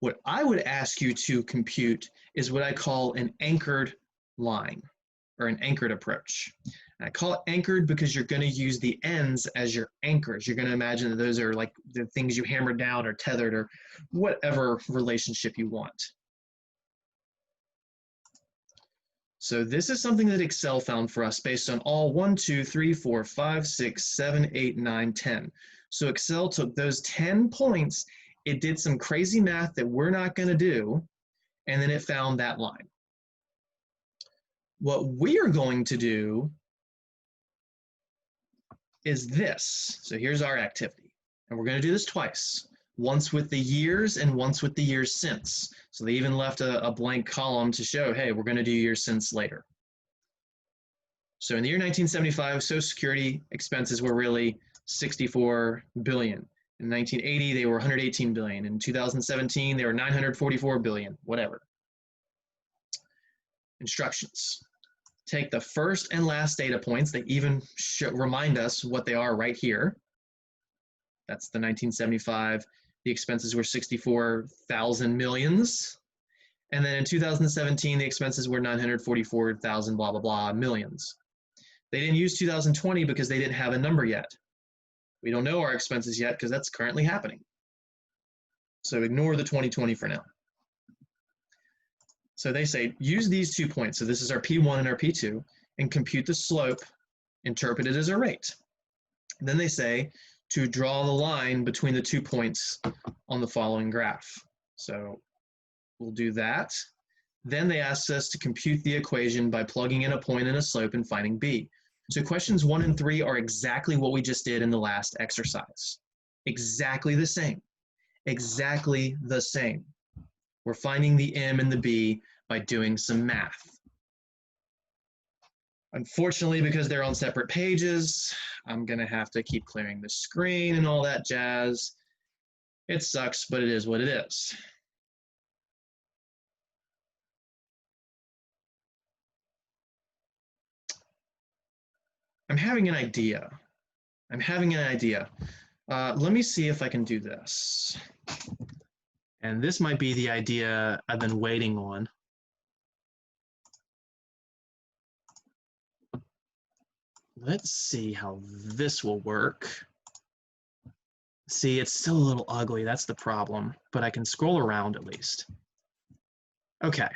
What I would ask you to compute is what I call an anchored line, or an anchored approach. And I call it anchored because you're going to use the ends as your anchors. You're going to imagine that those are like the things you hammer down or tethered or whatever relationship you want. So this is something that Excel found for us based on all 1, 2, 3, 4, 5, 6, 7, 8, 9, 10. So Excel took those 10 points, it did some crazy math that we're not going to do, and then it found that line. What we are going to do is this. So here's our activity, and we're going to do this twice. Once with the years and once with the years since. So they even left a blank column to show, hey, we're going to do years since later. So in the year 1975, Social Security expenses were really 64 billion. In 1980, they were 118 billion. In 2017, they were 944 billion, whatever. Instructions. Take the first and last data points. They even remind us what they are right here. That's the 1975. The expenses were 64,000 millions. And then in 2017, the expenses were 944,000 blah, blah, blah millions. They didn't use 2020 because they didn't have a number yet. We don't know our expenses yet because that's currently happening. So ignore the 2020 for now. So they say, use these 2 points. So this is our P1 and our P2, and compute the slope, interpret it as a rate. And then they say to draw the line between the 2 points on the following graph. So we'll do that. Then they asked us to compute the equation by plugging in a point and a slope and finding B. So questions 1 and 3 are exactly what we just did in the last exercise. Exactly the same. Exactly the same. We're finding the M and the B by doing some math. Unfortunately, because they're on separate pages, I'm going to have to keep clearing the screen and all that jazz. It sucks, but it is what it is. I'm having an idea. Let me see if I can do this. And this might be the idea I've been waiting on. Let's see how this will work. See, it's still a little ugly. That's the problem, but I can scroll around at least. Okay.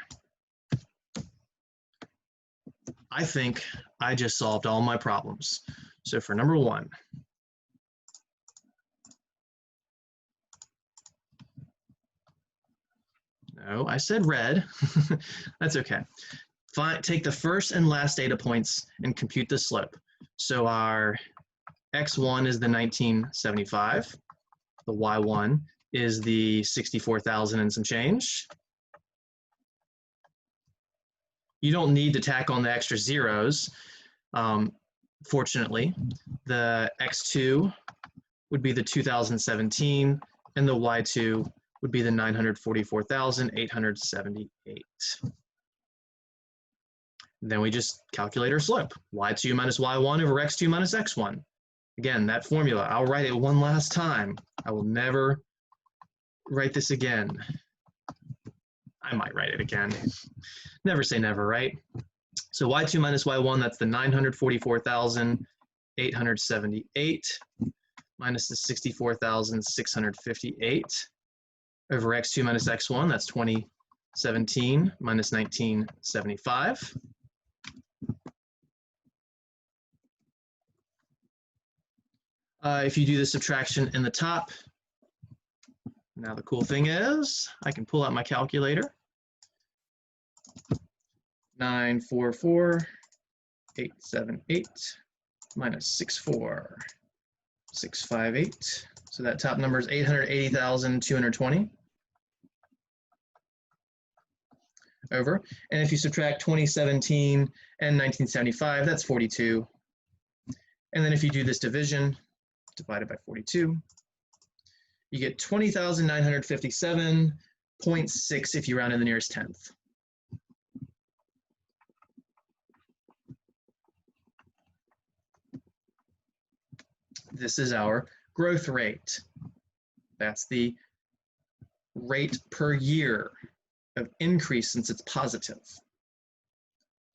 I think I just solved all my problems. So for number 1, no, I said red. That's okay. Take the first and last data points and compute the slope. So our X1 is the 1975. The Y1 is the 64,000 and some change. You don't need to tack on the extra zeros. Fortunately, the X2 would be the 2017, and the Y2 would be the 944,878. Then we just calculate our slope. Y2 minus y1 over x2 minus x1. Again, that formula, I'll write it one last time. I will never write this again. I might write it again. Never say never, right? So y2 minus y1, that's the 944,878 minus the 64,658 over x2 minus x1, that's 2017 minus 1975. If you do the subtraction in the top, now the cool thing is I can pull out my calculator. 944,878 minus 64,658. So that top number is 880,220 over. And if you subtract 2017 and 1975, that's 42. And then if you do this division, divided by 42, you get 20,957.6 if you round in the nearest tenth. This is our growth rate. That's the rate per year of increase since it's positive. So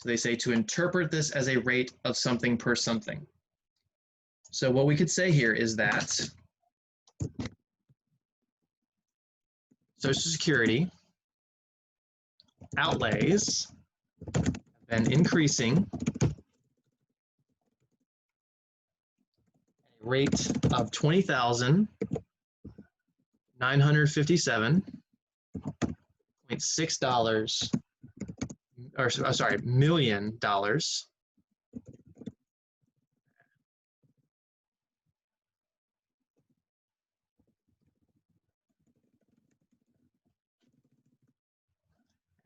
they say to interpret this as a rate of something per something. So what we could say here is that Social Security outlays have been increasing at a rate of $20,957.6 or sorry, $1 million.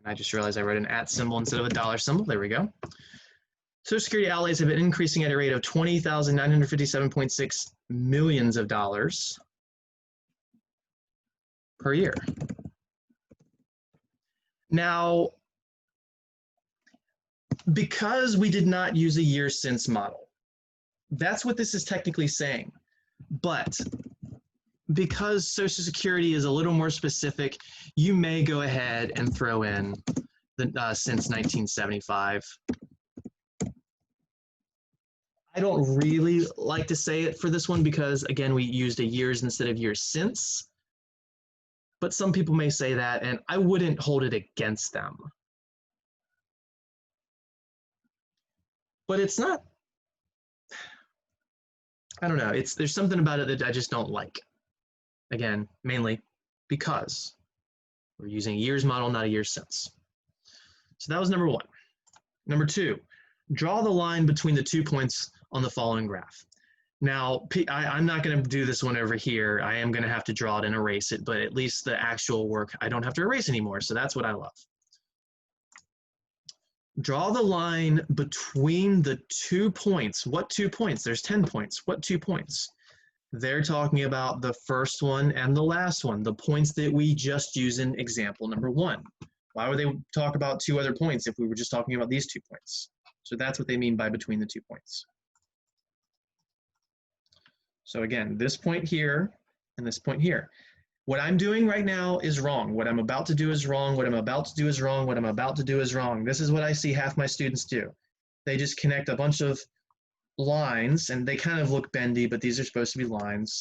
I just realized I wrote an @ symbol instead of a dollar symbol. There we go. Social Security outlays have been increasing at a rate of $20,957.6 million per year. Now, because we did not use a year since model, that's what this is technically saying. But because Social Security is a little more specific, you may go ahead and throw in the since 1975. I don't really like to say it for this one because, again, we used a years instead of years since. But some people may say that, and I wouldn't hold it against them. But it's not, I don't know, there's something about it that I just don't like. Again, mainly because we're using a years model, not a year since. So that was number one. Number two, draw the line between the 2 points on the following graph. Now, I'm not going to do this one over here. I am going to have to draw it and erase it, but at least the actual work I don't have to erase anymore, so that's what I love. Draw the line between the 2 points. What 2 points? There's 10 points. What 2 points? They're talking about the first one and the last one, the points that we just used in example number 1. Why would they talk about 2 other points if we were just talking about these 2 points? So that's what they mean by between the 2 points. So again, this point here and this point here. What I'm doing right now is wrong. What I'm about to do is wrong. What I'm about to do is wrong. What I'm about to do is wrong. This is what I see half my students do. They just connect a bunch of lines, and they kind of look bendy, but these are supposed to be lines.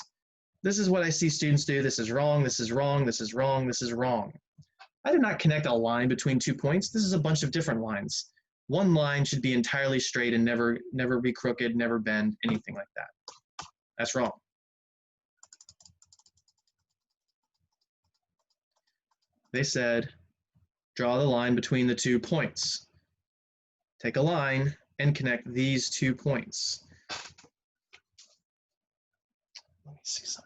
This is what I see students do. This is wrong. This is wrong. This is wrong. This is wrong. I did not connect a line between 2 points. This is a bunch of different lines. One line should be entirely straight and never be crooked, never bend, anything like that. That's wrong. They said, draw the line between the 2 points. Take a line and connect these 2 points. Let me see something.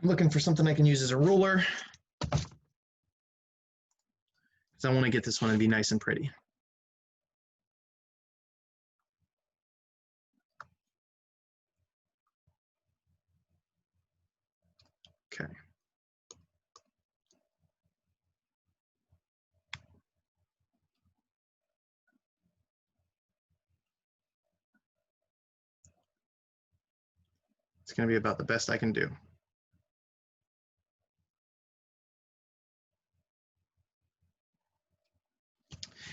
I'm looking for something I can use as a ruler, because I want to get this one to be nice and pretty. It's going to be about the best I can do.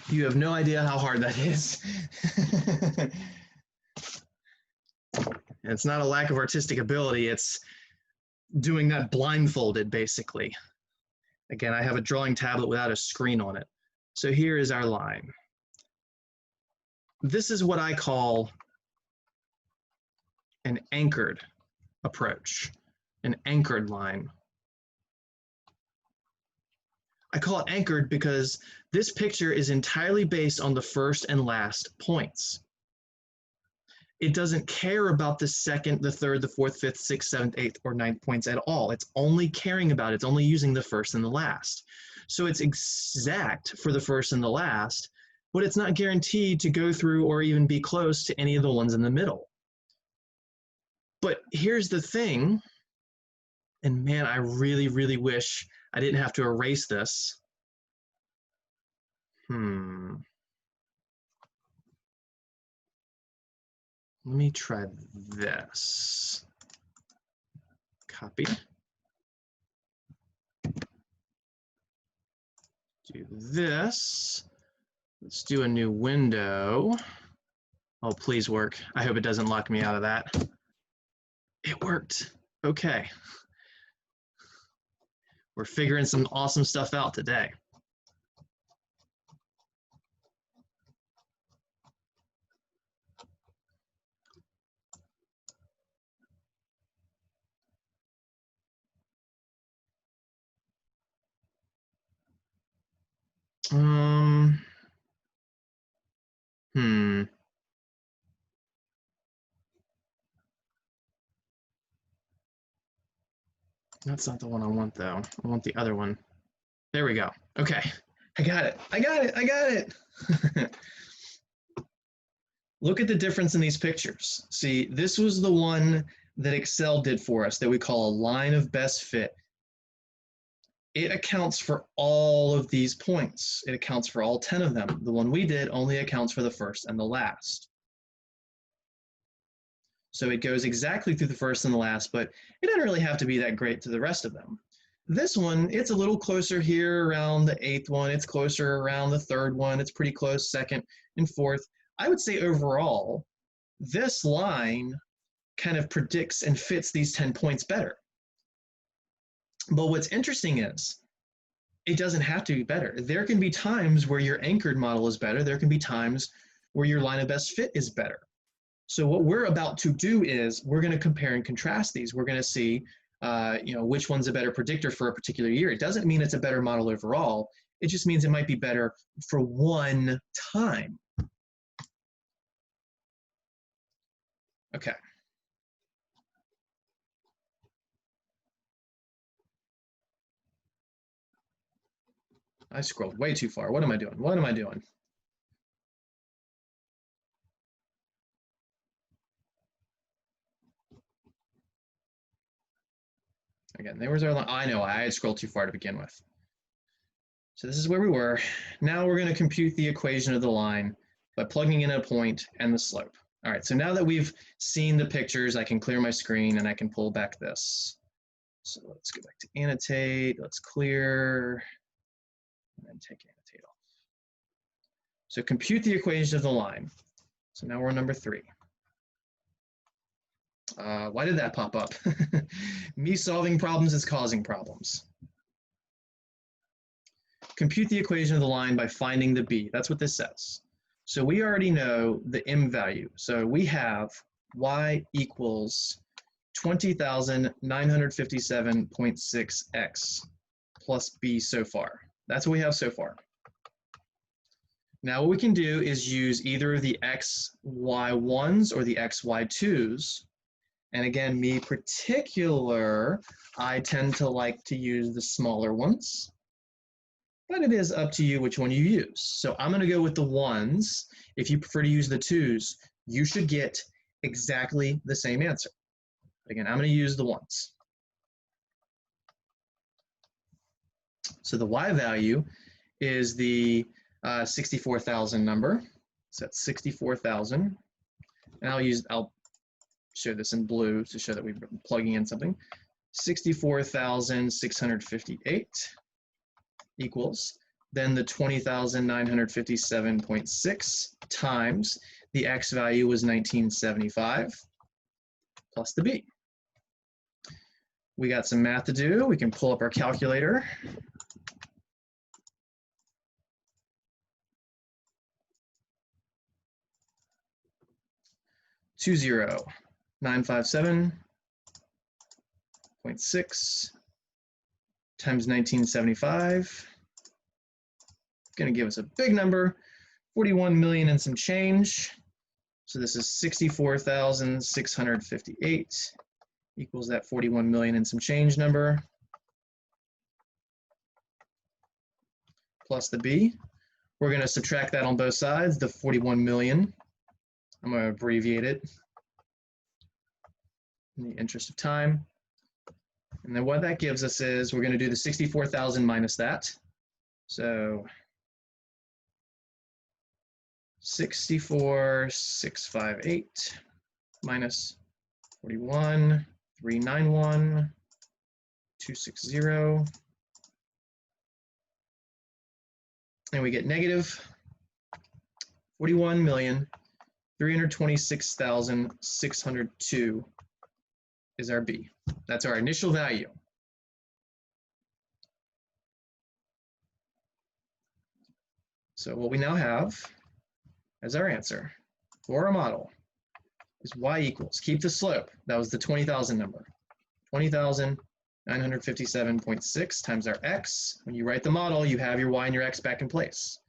You have no idea how hard that is. It's not a lack of artistic ability, it's doing that blindfolded, basically. Again, I have a drawing tablet without a screen on it. So here is our line. This is what I call an anchored approach, an anchored line. I call it anchored because this picture is entirely based on the first and last points. It doesn't care about the second, the third, the fourth, fifth, sixth, seventh, eighth, or ninth points at all. It's only caring about it. It's only using the first and the last. So it's exact for the first and the last, but it's not guaranteed to go through or even be close to any of the ones in the middle. But here's the thing, and man, I really, really wish I didn't have to erase this. Let me try this. Copy. Do this. Let's do a new window. Oh, please work. I hope it doesn't lock me out of that. It worked. Okay. We're figuring some awesome stuff out today. That's not the one I want, though. I want the other one. There we go. Okay. I got it. I got it. I got it. Look at the difference in these pictures. See, this was the one that Excel did for us that we call a line of best fit. It accounts for all of these points. It accounts for all 10 of them. The one we did only accounts for the first and the last. So it goes exactly through the first and the last, but it doesn't really have to be that great to the rest of them. This one, it's a little closer here around the 8th one. It's closer around the 3rd one. It's pretty close, 2nd and 4th. I would say overall, this line kind of predicts and fits these 10 points better. But what's interesting is it doesn't have to be better. There can be times where your anchored model is better. There can be times where your line of best fit is better. So what we're about to do is we're going to compare and contrast these. We're going to see which one's a better predictor for a particular year. It doesn't mean it's a better model overall. It just means it might be better for one time. Okay. I scrolled way too far. What am I doing? What am I doing? Again, there was our line. Oh, I know, I had scrolled too far to begin with. So this is where we were. Now we're going to compute the equation of the line by plugging in a point and the slope. All right, so now that we've seen the pictures, I can clear my screen and I can pull back this. So let's go back to annotate, let's clear, and then take annotate off. So compute the equation of the line. So now we're on number 3. Why did that pop up? Me solving problems is causing problems. Compute the equation of the line by finding the b. That's what this says. So we already know the m value. So we have y equals 20,957.6x plus b so far. That's what we have so far. Now what we can do is use either the xy1s or the xy2s. And again, me particular, I tend to like to use the smaller ones, but it is up to you which one you use. So I'm going to go with the 1s. If you prefer to use the 2s, you should get exactly the same answer. Again, I'm going to use the 1s. So the y value is the 64,000 number. So that's 64,000. And I'll show this in blue to show that we've been plugging in something. 64,658 equals then the 20,957.6 times the x value was 1975 plus the b. We got some math to do. We can pull up our calculator. Two zero 957.6 times 1975. Going to give us a big number, 41 million and some change. So this is 64,658 equals that 41 million and some change number plus the b. We're going to subtract that on both sides, the 41 million. I'm going to abbreviate it in the interest of time. And then what that gives us is we're going to do the 64,000 minus that. So 64,658 minus 41,391,260. And we get negative 41,326,602 is our B. That's our initial value. So what we now have as our answer for our model is y equals, keep the slope, that was the 20,000 number, 20,957.6 times our x. When you write the model, you have your y and your x back in place.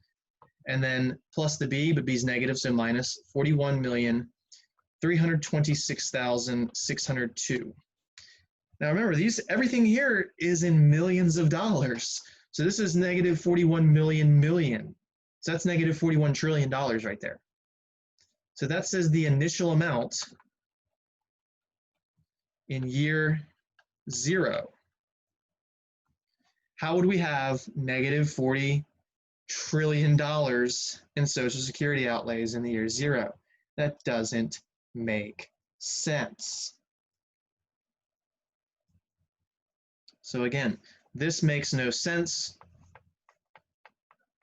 And then plus the b, but b is negative, so minus 41,326,602. Now remember, everything here is in millions of dollars. So this is negative 41 million. So that's negative $41 trillion right there. So that says the initial amount in year 0. How would we have negative $40 trillion in Social Security outlays in the year 0? That doesn't make sense. So again, this makes no sense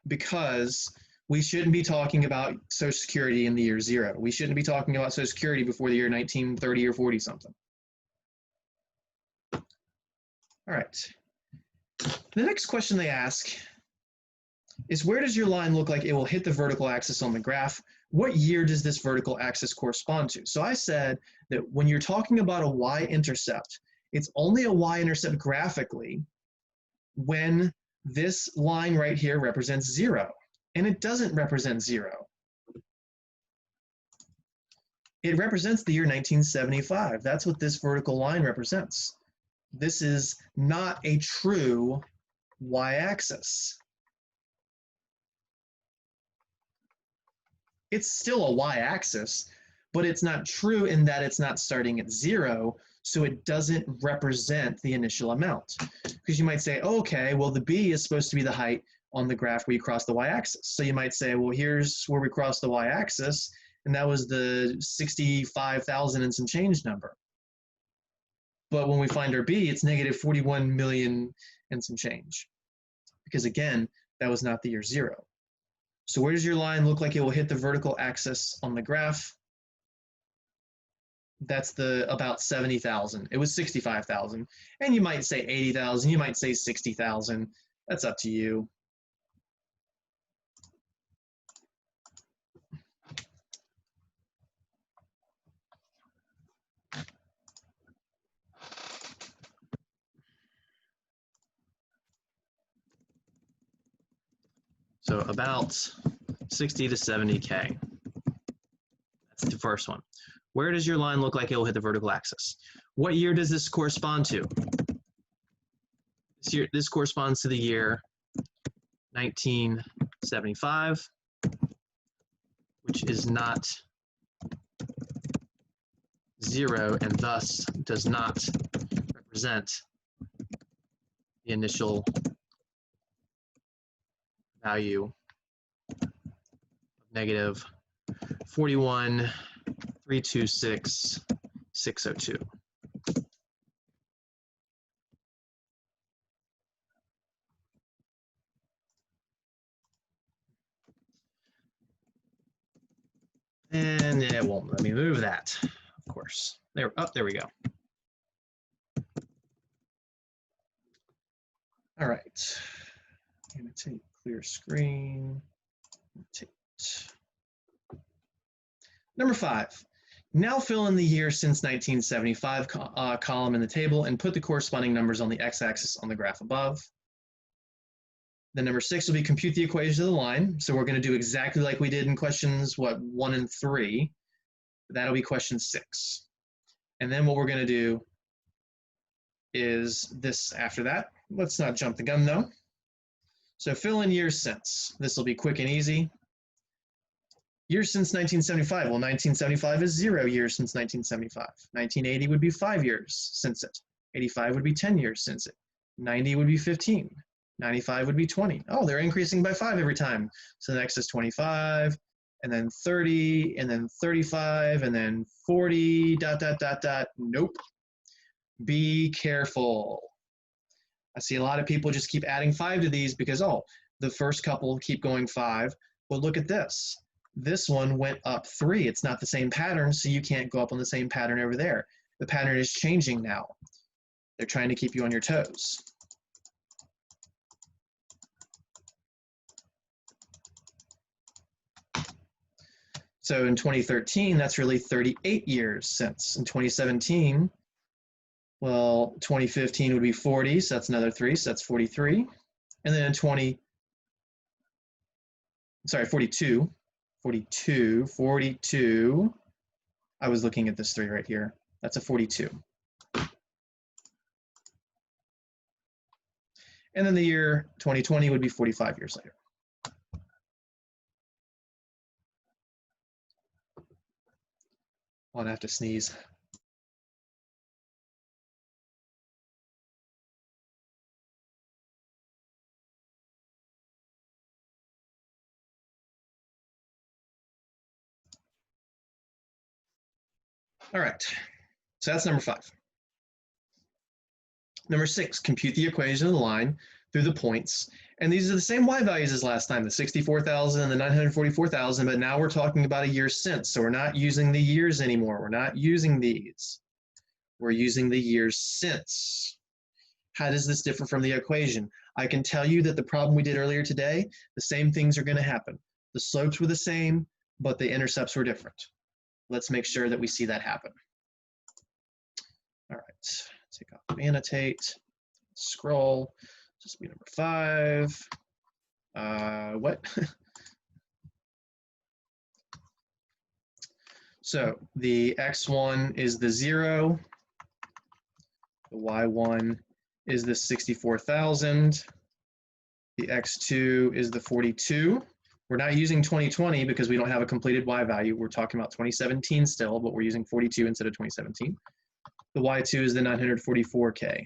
because we shouldn't be talking about Social Security in the year 0. We shouldn't be talking about Social Security before the year 1930 or 40 something. All right. The next question they ask is, where does your line look like it will hit the vertical axis on the graph? What year does this vertical axis correspond to? So I said that when you're talking about a y-intercept, it's only a y-intercept graphically when this line right here represents 0. And it doesn't represent 0. It represents the year 1975. That's what this vertical line represents. This is not a true y-axis. It's still a y-axis, but it's not true in that it's not starting at 0, so it doesn't represent the initial amount. Because you might say, oh, okay, well the b is supposed to be the height on the graph where you cross the y-axis. So you might say, well, here's where we cross the y-axis, and that was the 65,000 and some change number. But when we find our b, it's negative 41 million and some change. Because again, that was not the year 0. So where does your line look like it will hit the vertical axis on the graph? That's the about 70,000. It was 65,000. And you might say 80,000, you might say 60,000. That's up to you. So about 60 to 70K. That's the first one. Where does your line look like it will hit the vertical axis? What year does this correspond to? This corresponds to the year 1975, which is not 0 and thus does not represent the initial value of negative 41,326,602. 602. And it won't let me move that, of course. There we go. All right. Annotate, clear screen. Annotate. Number 5. Now fill in the year since 1975 column in the table and put the corresponding numbers on the x-axis on the graph above. Then number 6 will be compute the equation of the line. So we're going to do exactly like we did in questions, 1 and 3. That'll be question 6. And then what we're going to do is this after that. Let's not jump the gun though. So fill in years since. This will be quick and easy. Years since 1975. Well, 1975 is 0 years since 1975. 1980 would be 5 years since it. 85 would be 10 years since it. 90 would be 15. 95 would be 20. Oh, they're increasing by 5 every time. So the next is 25, and then 30, and then 35, and then 40, ... Nope. Be careful. I see a lot of people just keep adding 5 to these because, oh, the first couple keep going 5. But look at this. This one went up 3. It's not the same pattern, so you can't go up on the same pattern over there. The pattern is changing now. They're trying to keep you on your toes. So in 2013, that's really 38 years since. In 2017, well, 2015 would be 40, so that's another 3, so that's 43. And then in 42. I was looking at this 3 right here. That's a 42. And then the year 2020 would be 45 years later. I'll have to sneeze. All right, so that's number 5. Number 6, compute the equation of the line through the points. And these are the same y values as last time, the 64,000 and the 944,000, but now we're talking about a year since. So we're not using the years anymore. We're not using these. We're using the years since. How does this differ from the equation? I can tell you that the problem we did earlier today, the same things are going to happen. The slopes were the same, but the intercepts were different. Let's make sure that we see that happen. All right, take off annotate, scroll, this will be number 5. What? So the x1 is the 0, the y1 is the 64,000, the x2 is the 42. We're not using 2020 because we don't have a completed y value. We're talking about 2017 still, but we're using 42 instead of 2017. The y2 is the 944K,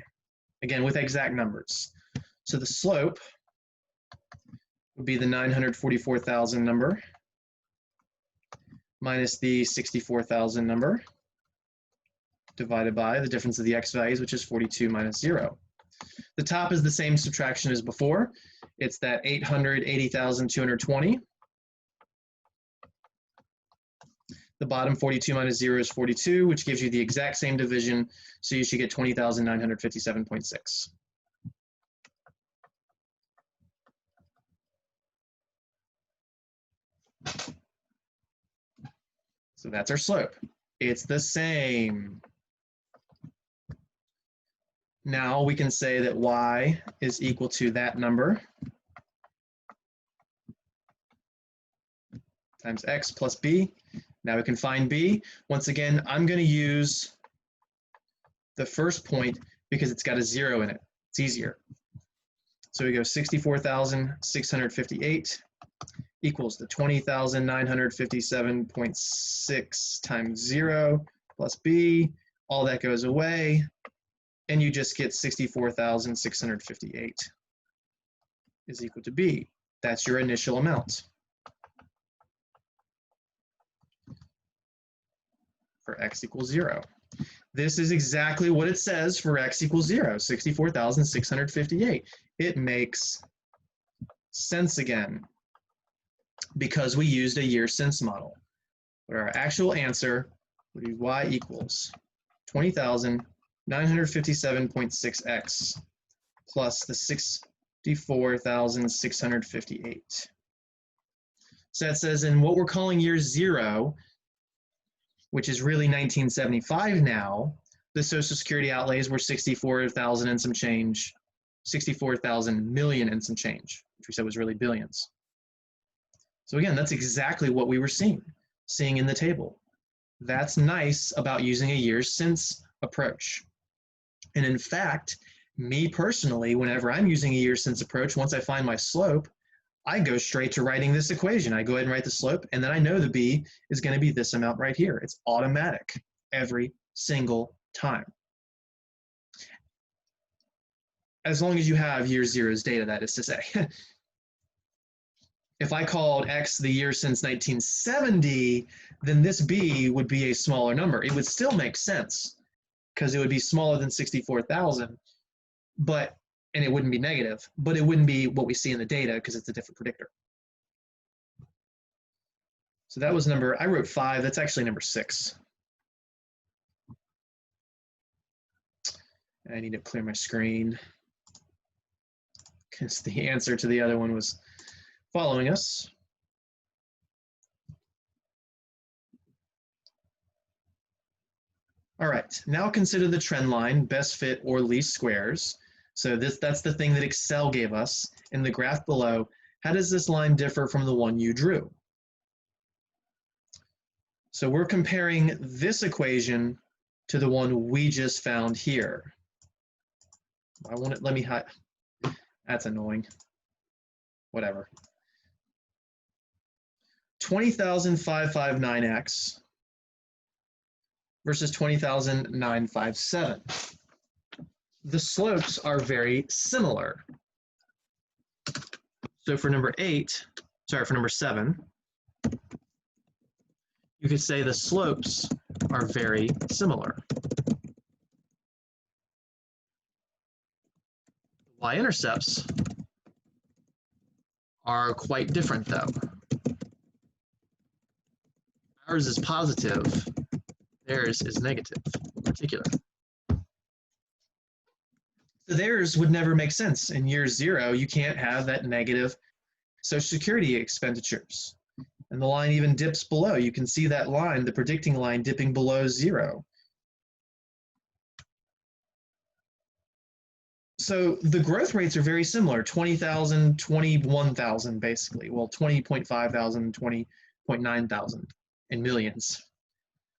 again with exact numbers. So the slope would be the 944,000 number minus the 64,000 number divided by the difference of the x values, which is 42 minus 0. The top is the same subtraction as before. It's that 880,220. The bottom 42 minus 0 is 42, which gives you the exact same division, so you should get 20,957.6. So that's our slope. It's the same. Now we can say that y is equal to that number times x plus b. Now we can find b. Once again, I'm going to use the first point because it's got a 0 in it. It's easier. So we go 64,658 equals the 20,957.6 times 0 plus b. All that goes away, and you just get 64,658 is equal to b. That's your initial amount for x equals 0. This is exactly what it says for x equals 0, 64,658. It makes sense again because we used a year since model. But our actual answer would be y equals 20,957.6x plus the 64,658. So that says in what we're calling year 0, which is really 1975 now, the Social Security outlays were 64,000 and some change, 64,000 million and some change, which we said was really billions. So again, that's exactly what we were seeing in the table. That's nice about using a years since approach. And in fact, me personally, whenever I'm using a years since approach, once I find my slope, I go straight to writing this equation. I go ahead and write the slope, and then I know the b is going to be this amount right here. It's automatic every single time. As long as you have year zeros data, that is to say. If I called x the year since 1970, then this b would be a smaller number. It would still make sense because it would be smaller than 64,000, and it wouldn't be negative, but it wouldn't be what we see in the data because it's a different predictor. So that was I wrote 5, that's actually number 6. I need to clear my screen because the answer to the other one was following us. All right, now consider the trend line, best fit or least squares. So that's the thing that Excel gave us. In the graph below, how does this line differ from the one you drew? So we're comparing this equation to the one we just found here. Let me hide. That's annoying. Whatever. 20,559x versus 20,957. The slopes are very similar. So for number 7, you could say the slopes are very similar. Y-intercepts are quite different though. Ours is positive, theirs is negative, in particular. So theirs would never make sense. In year 0, you can't have that negative Social Security expenditures. And the line even dips below. You can see that line, the predicting line, dipping below 0. So the growth rates are very similar, 20,000, 21,000 basically. Well, 20.5 thousand, 20.9 thousand in millions.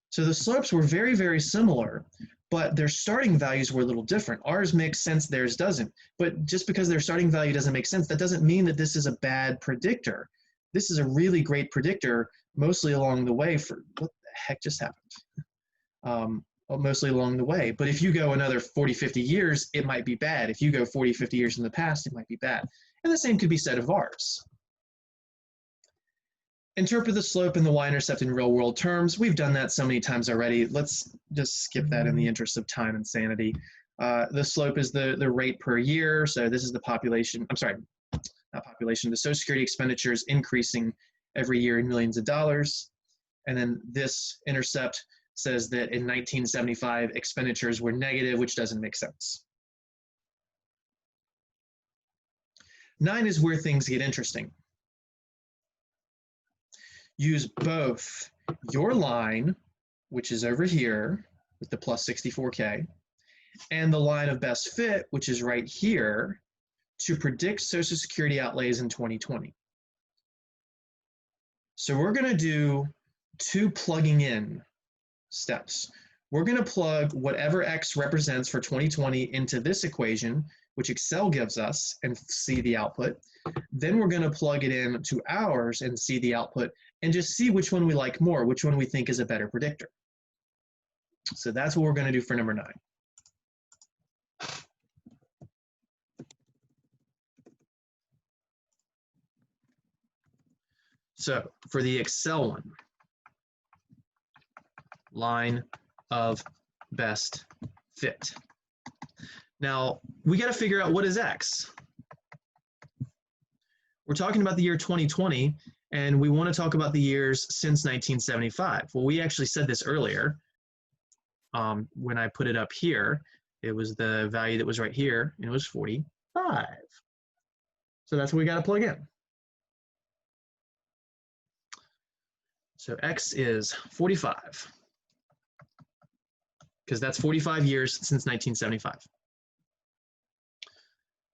So the slopes were very, very similar, but their starting values were a little different. Ours makes sense, theirs doesn't. But just because their starting value doesn't make sense, that doesn't mean that this is a bad predictor. This is a really great predictor, mostly along the way for, what the heck just happened? Mostly along the way. But if you go another 40, 50 years, it might be bad. If you go 40, 50 years in the past, it might be bad. And the same could be said of ours. Interpret the slope and the y-intercept in real-world terms. We've done that so many times already. Let's just skip that in the interest of time and sanity. The slope is the rate per year. So this is the population. I'm sorry, not population. The Social Security expenditures increasing every year in millions of dollars. And then this intercept says that in 1975, expenditures were negative, which doesn't make sense. 9 is where things get interesting. Use both your line, which is over here with the plus 64K, and the line of best fit, which is right here, to predict Social Security outlays in 2020. So we're going to do 2 plugging in steps. We're going to plug whatever X represents for 2020 into this equation, which Excel gives us, and see the output. Then we're going to plug it in to ours and see the output, and just see which one we like more, which one we think is a better predictor. So that's what we're going to do for number 9. So for the Excel one, line of best fit. Now, we got to figure out what is X. We're talking about the year 2020, and we want to talk about the years since 1975. Well, we actually said this earlier when I put it up here. It was the value that was right here, and it was 45. So that's what we got to plug in. So X is 45, because that's 45 years since 1975.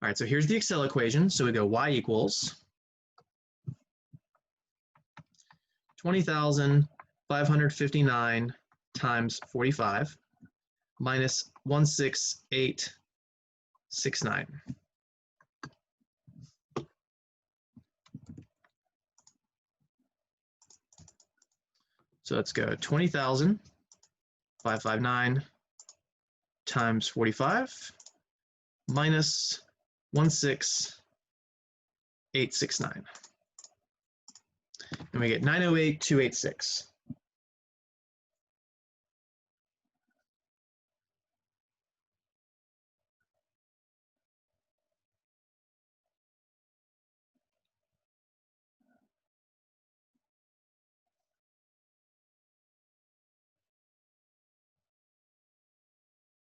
All right, so here's the Excel equation. So we go Y equals 20,559 times 45 minus 16869. So let's go 20,559 times 45 minus 16869. And we get 908,286.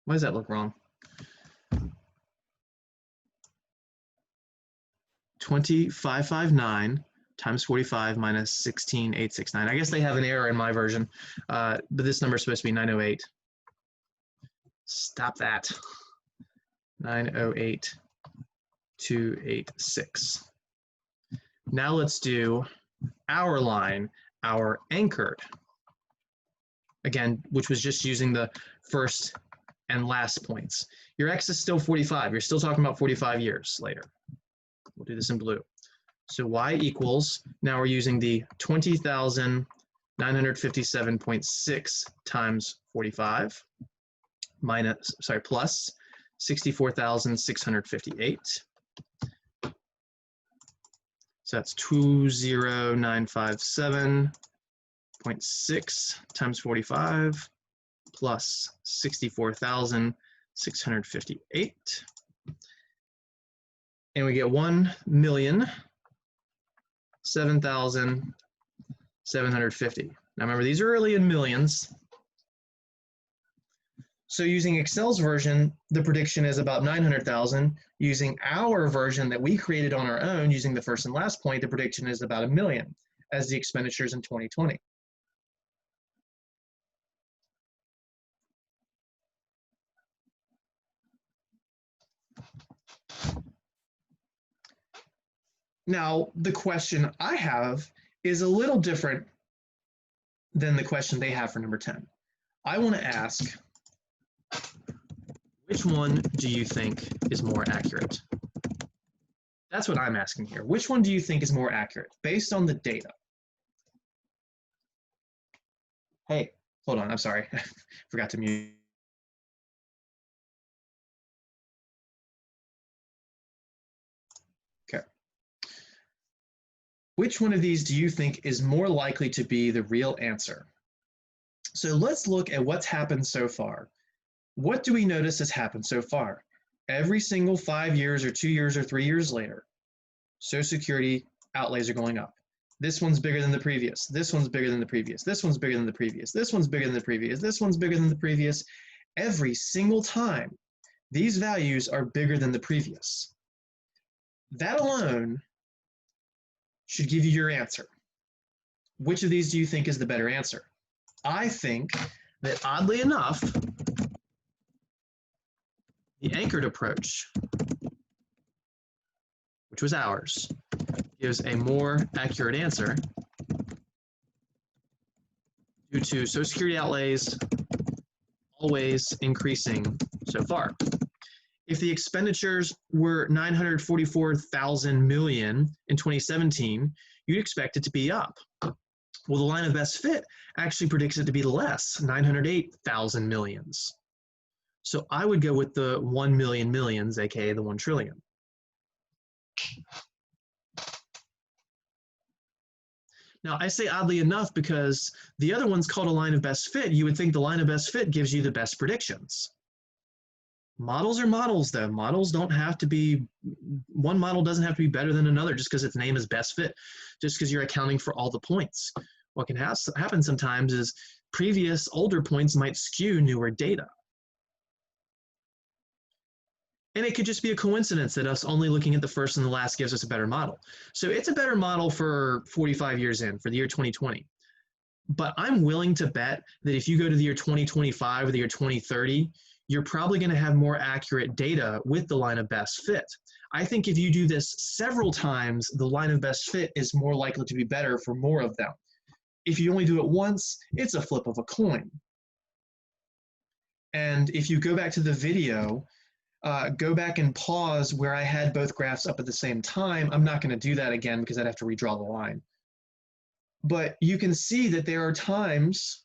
Why does that look wrong? 20,559 times 45 minus 16,869. I guess they have an error in my version, but this number is supposed to be 908. Stop that. 908,286. Now let's do our line, our anchored. Again, which was just using the first and last points. Your X is still 45. You're still talking about 45 years later. We'll do this in blue. So Y equals, now we're using the 20,957.6 times 45 minus, sorry, plus 64,658. So that's 20957.6 times 45 plus 64,658. And we get 1,007,750. Now remember, these are really in millions. So using Excel's version, the prediction is about 900,000. Using our version that we created on our own, using the first and last point, the prediction is about 1 million as the expenditures in 2020. Now, the question I have is a little different than the question they have for number 10. I want to ask, which one do you think is more accurate? That's what I'm asking here. Which one do you think is more accurate based on the data? Hey, hold on, I'm sorry. Forgot to mute. Okay. Which one of these do you think is more likely to be the real answer? So let's look at what's happened so far. What do we notice has happened so far? Every single 5 years or 2 years or 3 years later, Social Security outlays are going up. This one's bigger than the previous. This one's bigger than the previous. This one's bigger than the previous. This one's bigger than the previous. This one's bigger than the previous. Every single time, these values are bigger than the previous. That alone should give you your answer. Which of these do you think is the better answer? I think that, oddly enough, the anchored approach, which was ours, gives a more accurate answer due to Social Security outlays always increasing so far. If the expenditures were 944,000 million in 2017, you'd expect it to be up. Well, the line of best fit actually predicts it to be less, 908,000 millions. So I would go with the 1 million millions, aka the 1 trillion. Now, I say oddly enough because the other one's called a line of best fit. You would think the line of best fit gives you the best predictions. Models are models, though. Models don't have to be, one model doesn't have to be better than another just because its name is best fit, just because you're accounting for all the points. What can happen sometimes is previous older points might skew newer data. And it could just be a coincidence that us only looking at the first and the last gives us a better model. So it's a better model for 45 years in, for the year 2020. But I'm willing to bet that if you go to the year 2025 or the year 2030, you're probably going to have more accurate data with the line of best fit. I think if you do this several times, the line of best fit is more likely to be better for more of them. If you only do it once, it's a flip of a coin. And if you go back to the video, go back and pause where I had both graphs up at the same time. I'm not going to do that again because I'd have to redraw the line. But you can see that there are times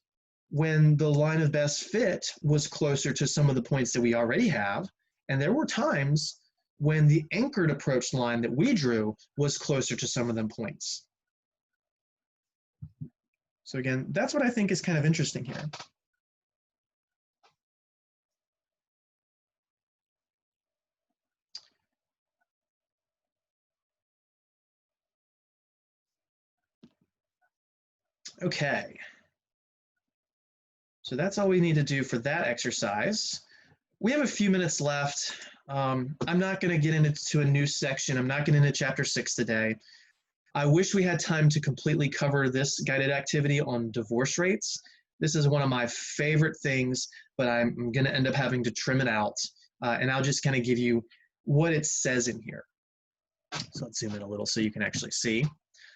when the line of best fit was closer to some of the points that we already have, and there were times when the anchored approach line that we drew was closer to some of them points. So again, that's what I think is kind of interesting here. Okay. So that's all we need to do for that exercise. We have a few minutes left. I'm not going to get into a new section. I'm not getting into chapter 6 today. I wish we had time to completely cover this guided activity on divorce rates. This is one of my favorite things, but I'm going to end up having to trim it out. And I'll just kind of give you what it says in here. So let's zoom in a little so you can actually see.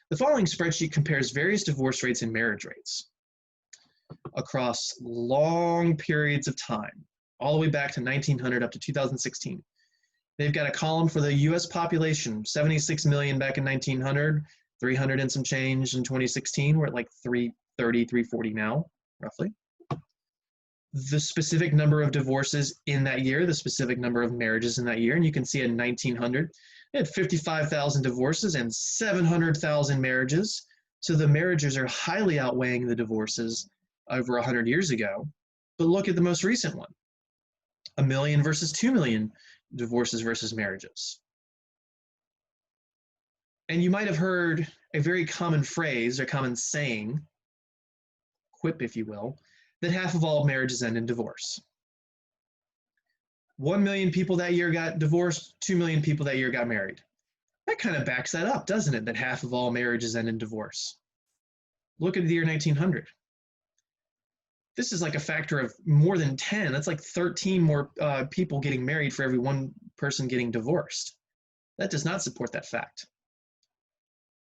The following spreadsheet compares various divorce rates and marriage rates across long periods of time, all the way back to 1900 up to 2016. They've got a column for the US population, 76 million back in 1900, 300 and some change in 2016. We're at like 330, 340 now, roughly. The specific number of divorces in that year, the specific number of marriages in that year, and you can see in 1900, they had 55,000 divorces and 700,000 marriages. So the marriages are highly outweighing the divorces over 100 years ago. But look at the most recent one, 1 million versus 2 million divorces versus marriages. And you might have heard a very common phrase or common saying, quip if you will, that half of all marriages end in divorce. 1 million people that year got divorced, 2 million people that year got married. That kind of backs that up, doesn't it, that half of all marriages end in divorce? Look at the year 1900. This is like a factor of more than 10. That's like 13 more people getting married for every one person getting divorced. That does not support that fact.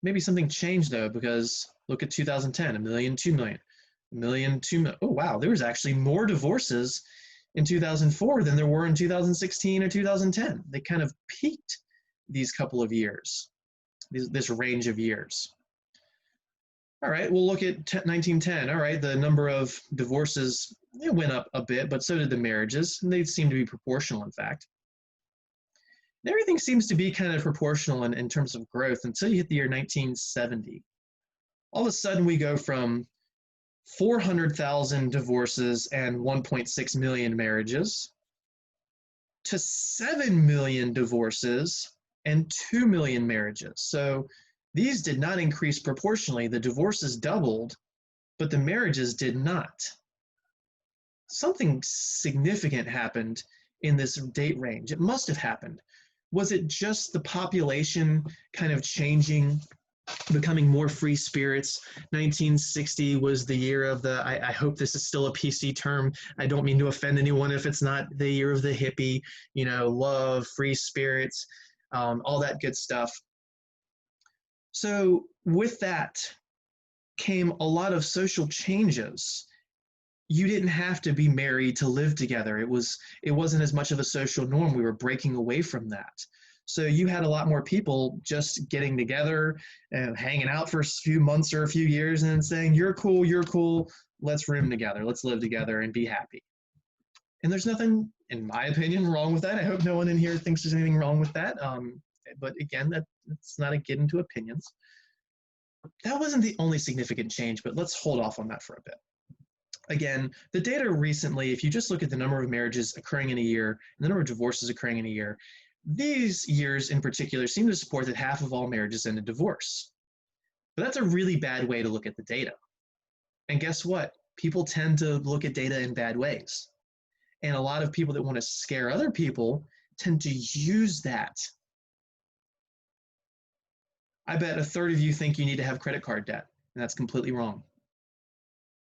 Maybe something changed though, because look at 2010, 1 million, 2 million, 1 million, 2 million. Oh wow, there was actually more divorces in 2004 than there were in 2016 or 2010. They kind of peaked these couple of years, this range of years. All right, we'll look at 1910. All right, the number of divorces, it went up a bit, but so did the marriages. And they seem to be proportional, in fact. And everything seems to be kind of proportional in terms of growth until you hit the year 1970. All of a sudden, we go from 400,000 divorces and 1.6 million marriages to 7 million divorces and 2 million marriages. So these did not increase proportionally. The divorces doubled, but the marriages did not. Something significant happened in this date range. It must have happened. Was it just the population kind of changing, becoming more free spirits? 1960 was the year of the, I hope this is still a PC term. I don't mean to offend anyone if it's not, the year of the hippie, you know, love, free spirits, all that good stuff. So with that came a lot of social changes. You didn't have to be married to live together. It wasn't as much of a social norm. We were breaking away from that. So you had a lot more people just getting together and hanging out for a few months or a few years and then saying, you're cool, let's room together, let's live together and be happy. And there's nothing, in my opinion, wrong with that. I hope no one in here thinks there's anything wrong with that. But again, that's not a get into opinions. that wasn't the only significant change, but let's hold off on that for a bit. Again, the data recently, if you just look at the number of marriages occurring in a year and the number of divorces occurring in a year, these years in particular seem to support that half of all marriages end in divorce. But that's a really bad way to look at the data. And guess what? People tend to look at data in bad ways. And a lot of people that want to scare other people tend to use that. I bet a third of you think you need to have credit card debt, and that's completely wrong.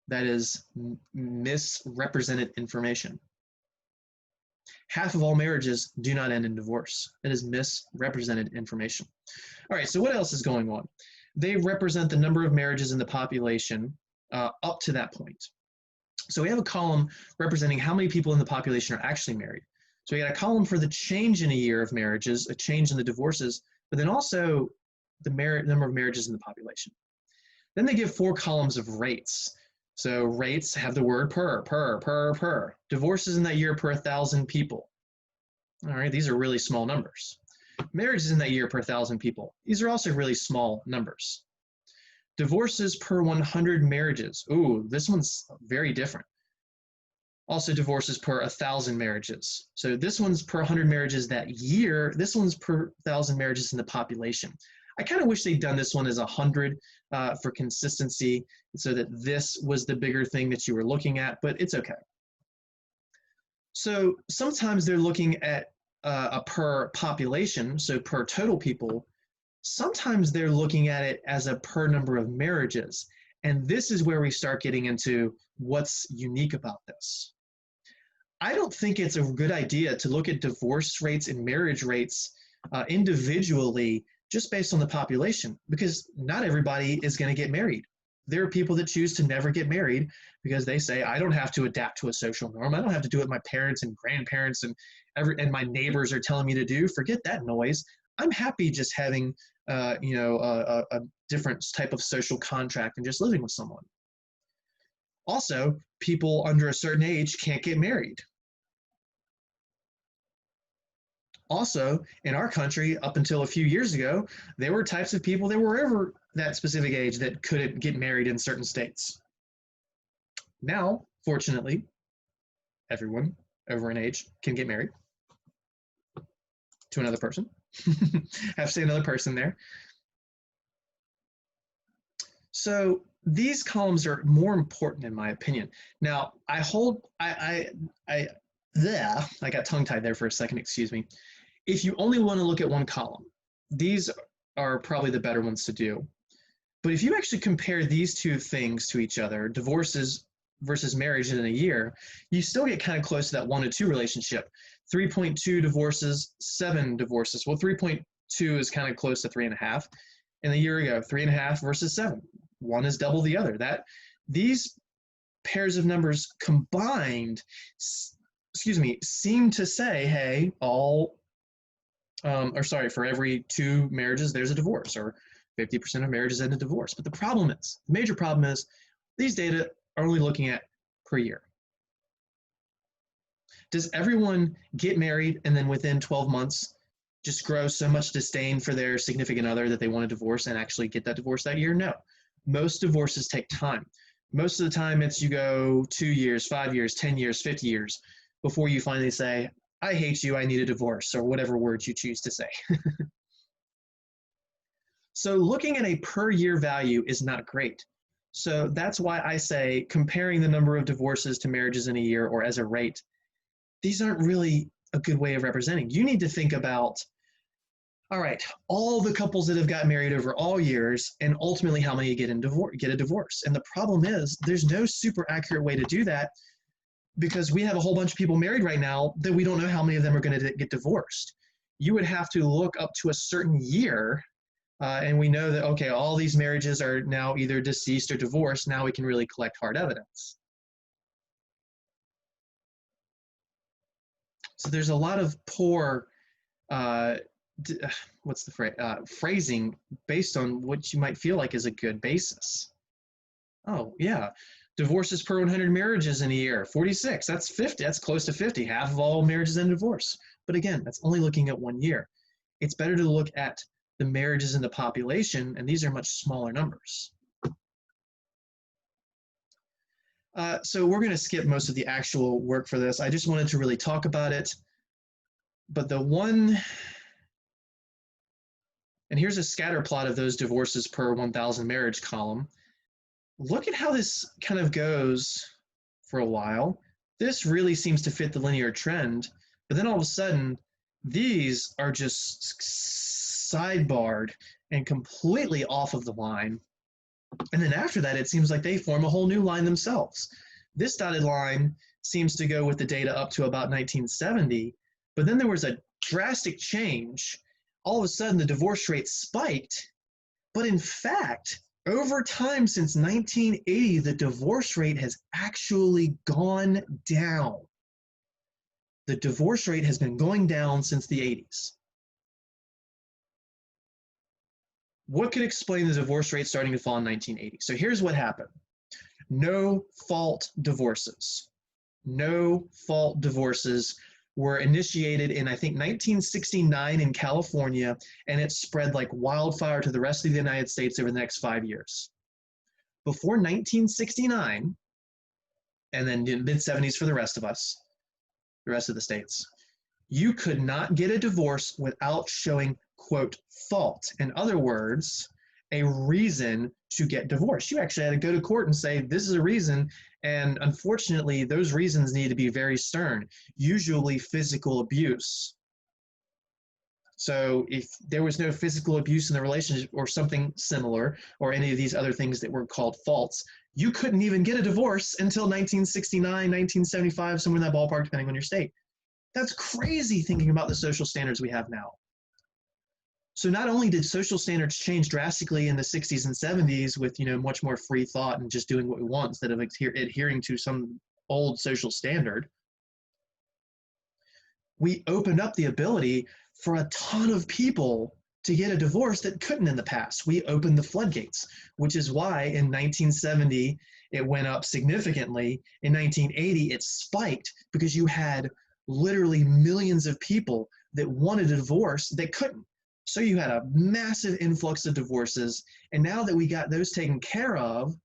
That is misrepresented information. Half of all marriages do not end in divorce. That is misrepresented information. All right, so what else is going on? They represent the number of marriages in the population up to that point. So we have a column representing how many people in the population are actually married. So we got a column for the change in a year of marriages, a change in the divorces, but then also the number of marriages in the population. Then they give 4 columns of rates. So rates have the word per. Divorces in that year per 1,000 people. All right, these are really small numbers. Marriages in that year per 1,000 people. These are also really small numbers. Divorces per 100 marriages. Ooh, this one's very different. Also divorces per 1,000 marriages. So this one's per 100 marriages that year. This one's per 1,000 marriages in the population. I kind of wish they'd done this one as 100 for consistency so that this was the bigger thing that you were looking at, but it's okay. So sometimes they're looking at a per population, so per total people. Sometimes they're looking at it as a per number of marriages. And this is where we start getting into what's unique about this. I don't think it's a good idea to look at divorce rates and marriage rates individually just based on the population, because not everybody is going to get married. There are people that choose to never get married because they say, I don't have to adapt to a social norm. I don't have to do what my parents and grandparents and my neighbors are telling me to do. Forget that noise. I'm happy just having a different type of social contract and just living with someone. Also, people under a certain age can't get married. Also, in our country, up until a few years ago, there were types of people that were over that specific age that couldn't get married in certain states. Now, fortunately, everyone over an age can get married to another person. Have to say another person there. So these columns are more important in my opinion. Now, I got tongue-tied there for a second, excuse me. If you only want to look at one column, these are probably the better ones to do. But if you actually compare these two things to each other, divorces versus marriage in a year, you still get kind of close to that 1 to 2 relationship. 3.2 divorces, 7 divorces. Well, 3.2 is kind of close to 3.5. And a year ago, 3.5 versus 7. One is double the other. These pairs of numbers combined, seem to say, hey, for every 2 marriages, there's a divorce, or 50% of marriages end in divorce. But the major problem is, these data are only looking at per year. Does everyone get married and then within 12 months just grow so much disdain for their significant other that they want a divorce and actually get that divorce that year? No. Most divorces take time. Most of the time it's you go 2 years, 5 years, 10 years, 50 years before you finally say, I hate you, I need a divorce, or whatever words you choose to say. So looking at a per year value is not great. So that's why I say comparing the number of divorces to marriages in a year or as a rate, these aren't really a good way of representing. You need to think about, all right, all the couples that have got married over all years and ultimately how many get a divorce. And the problem is there's no super accurate way to do that, because we have a whole bunch of people married right now that we don't know how many of them are going to get divorced. You would have to look up to a certain year, and we know that, okay, all these marriages are now either deceased or divorced. Now we can really collect hard evidence. So there's a lot of poor, phrasing based on what you might feel like is a good basis. Oh, yeah. Divorces per 100 marriages in a year, 46. That's 50. That's close to 50. Half of all marriages end in divorce. But again, that's only looking at 1 year. It's better to look at the marriages in the population, and these are much smaller numbers. So we're going to skip most of the actual work for this. I just wanted to really talk about it. But the one, and here's a scatter plot of those divorces per 1,000 marriage column. Look at how this kind of goes for a while. This really seems to fit the linear trend, but then all of a sudden, these are just sidebarred and completely off of the line. And then after that, it seems like they form a whole new line themselves. This dotted line seems to go with the data up to about 1970, but then there was a drastic change. All of a sudden, the divorce rate spiked, but in fact, over time since 1980, the divorce rate has actually gone down. The divorce rate has been going down since the 80s. What could explain the divorce rate starting to fall in 1980? So here's what happened. No fault divorces. No fault divorces were initiated in, I think, 1969 in California, and it spread like wildfire to the rest of the United States over the next 5 years. Before 1969, and then mid-70s for the rest of us, the rest of the states, you could not get a divorce without showing, quote, fault. In other words, a reason to get divorced. You actually had to go to court and say, this is a reason, and unfortunately, those reasons need to be very stern, usually physical abuse. So if there was no physical abuse in the relationship or something similar, or any of these other things that were called faults, you couldn't even get a divorce until 1969, 1975, somewhere in that ballpark, depending on your state. That's crazy thinking about the social standards we have now. So not only did social standards change drastically in the 60s and 70s with, much more free thought and just doing what we want instead of adhering to some old social standard, we opened up the ability for a ton of people to get a divorce that couldn't in the past. We opened the floodgates, which is why in 1970 it went up significantly. In 1980 it spiked because you had literally millions of people that wanted a divorce that couldn't. So you had a massive influx of divorces, and now that we got those taken care of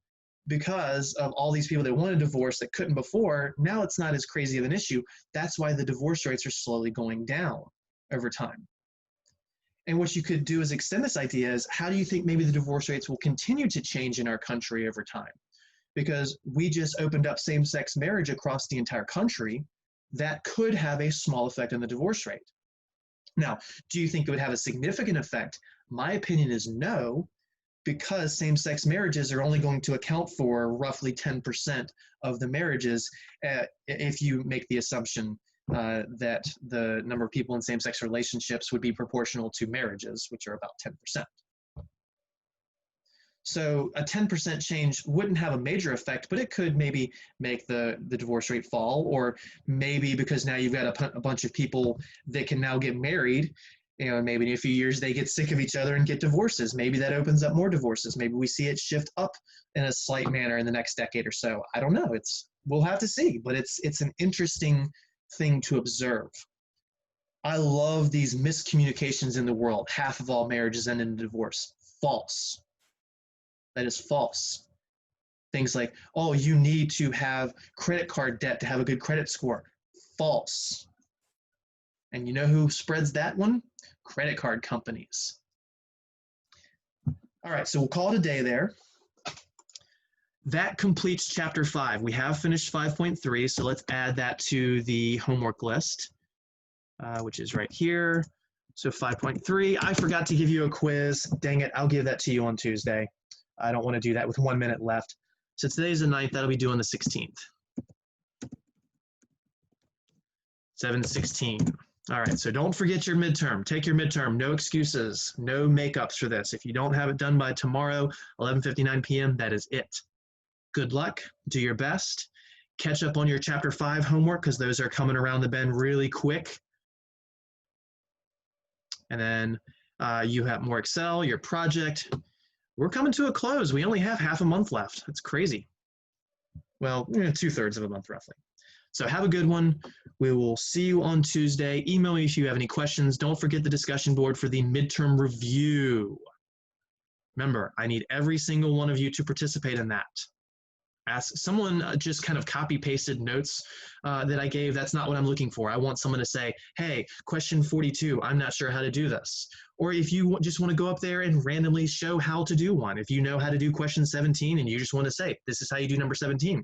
because of all these people that wanted a divorce that couldn't before, now it's not as crazy of an issue. That's why the divorce rates are slowly going down over time. And what you could do is extend this idea is, how do you think maybe the divorce rates will continue to change in our country over time? Because we just opened up same-sex marriage across the entire country. That could have a small effect on the divorce rate. Now, do you think it would have a significant effect? My opinion is no, because same-sex marriages are only going to account for roughly 10% of the marriages if you make the assumption that the number of people in same-sex relationships would be proportional to marriages, which are about 10%. So a 10% change wouldn't have a major effect, but it could maybe make the divorce rate fall, or maybe because now you've got a bunch of people that can now get married, maybe in a few years they get sick of each other and get divorces. Maybe that opens up more divorces. Maybe we see it shift up in a slight manner in the next decade or so. I don't know. We'll have to see, but it's an interesting thing to observe. I love these miscommunications in the world. Half of all marriages end in divorce. False. That is false. Things like, oh, you need to have credit card debt to have a good credit score. False. And you know who spreads that one? Credit card companies. All right, so we'll call it a day there. That completes chapter 5. We have finished 5.3, so let's add that to the homework list, which is right here. So 5.3, I forgot to give you a quiz. Dang it, I'll give that to you on Tuesday. I don't want to do that with 1 minute left. So today's the 9th, that'll be due on the 16th. 7/16. All right, so don't forget your midterm. Take your midterm, no excuses, no makeups for this. If you don't have it done by tomorrow, 11:59 p.m., that is it. Good luck, do your best. Catch up on your chapter 5 homework because those are coming around the bend really quick. And then you have more Excel, your project. We're coming to a close. We only have half a month left. That's crazy. Well, 2/3 of a month roughly. So have a good one. We will see you on Tuesday. Email me if you have any questions. Don't forget the discussion board for the midterm review. Remember, I need every single one of you to participate in that. Ask someone just kind of copy pasted notes that I gave. That's not what I'm looking for. I want someone to say, hey, question 42, I'm not sure how to do this. Or if you just want to go up there and randomly show how to do one. If you know how to do question 17 and you just want to say, this is how you do number 17,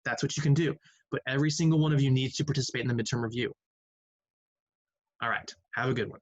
that's what you can do. But every single one of you needs to participate in the midterm review. All right, have a good one.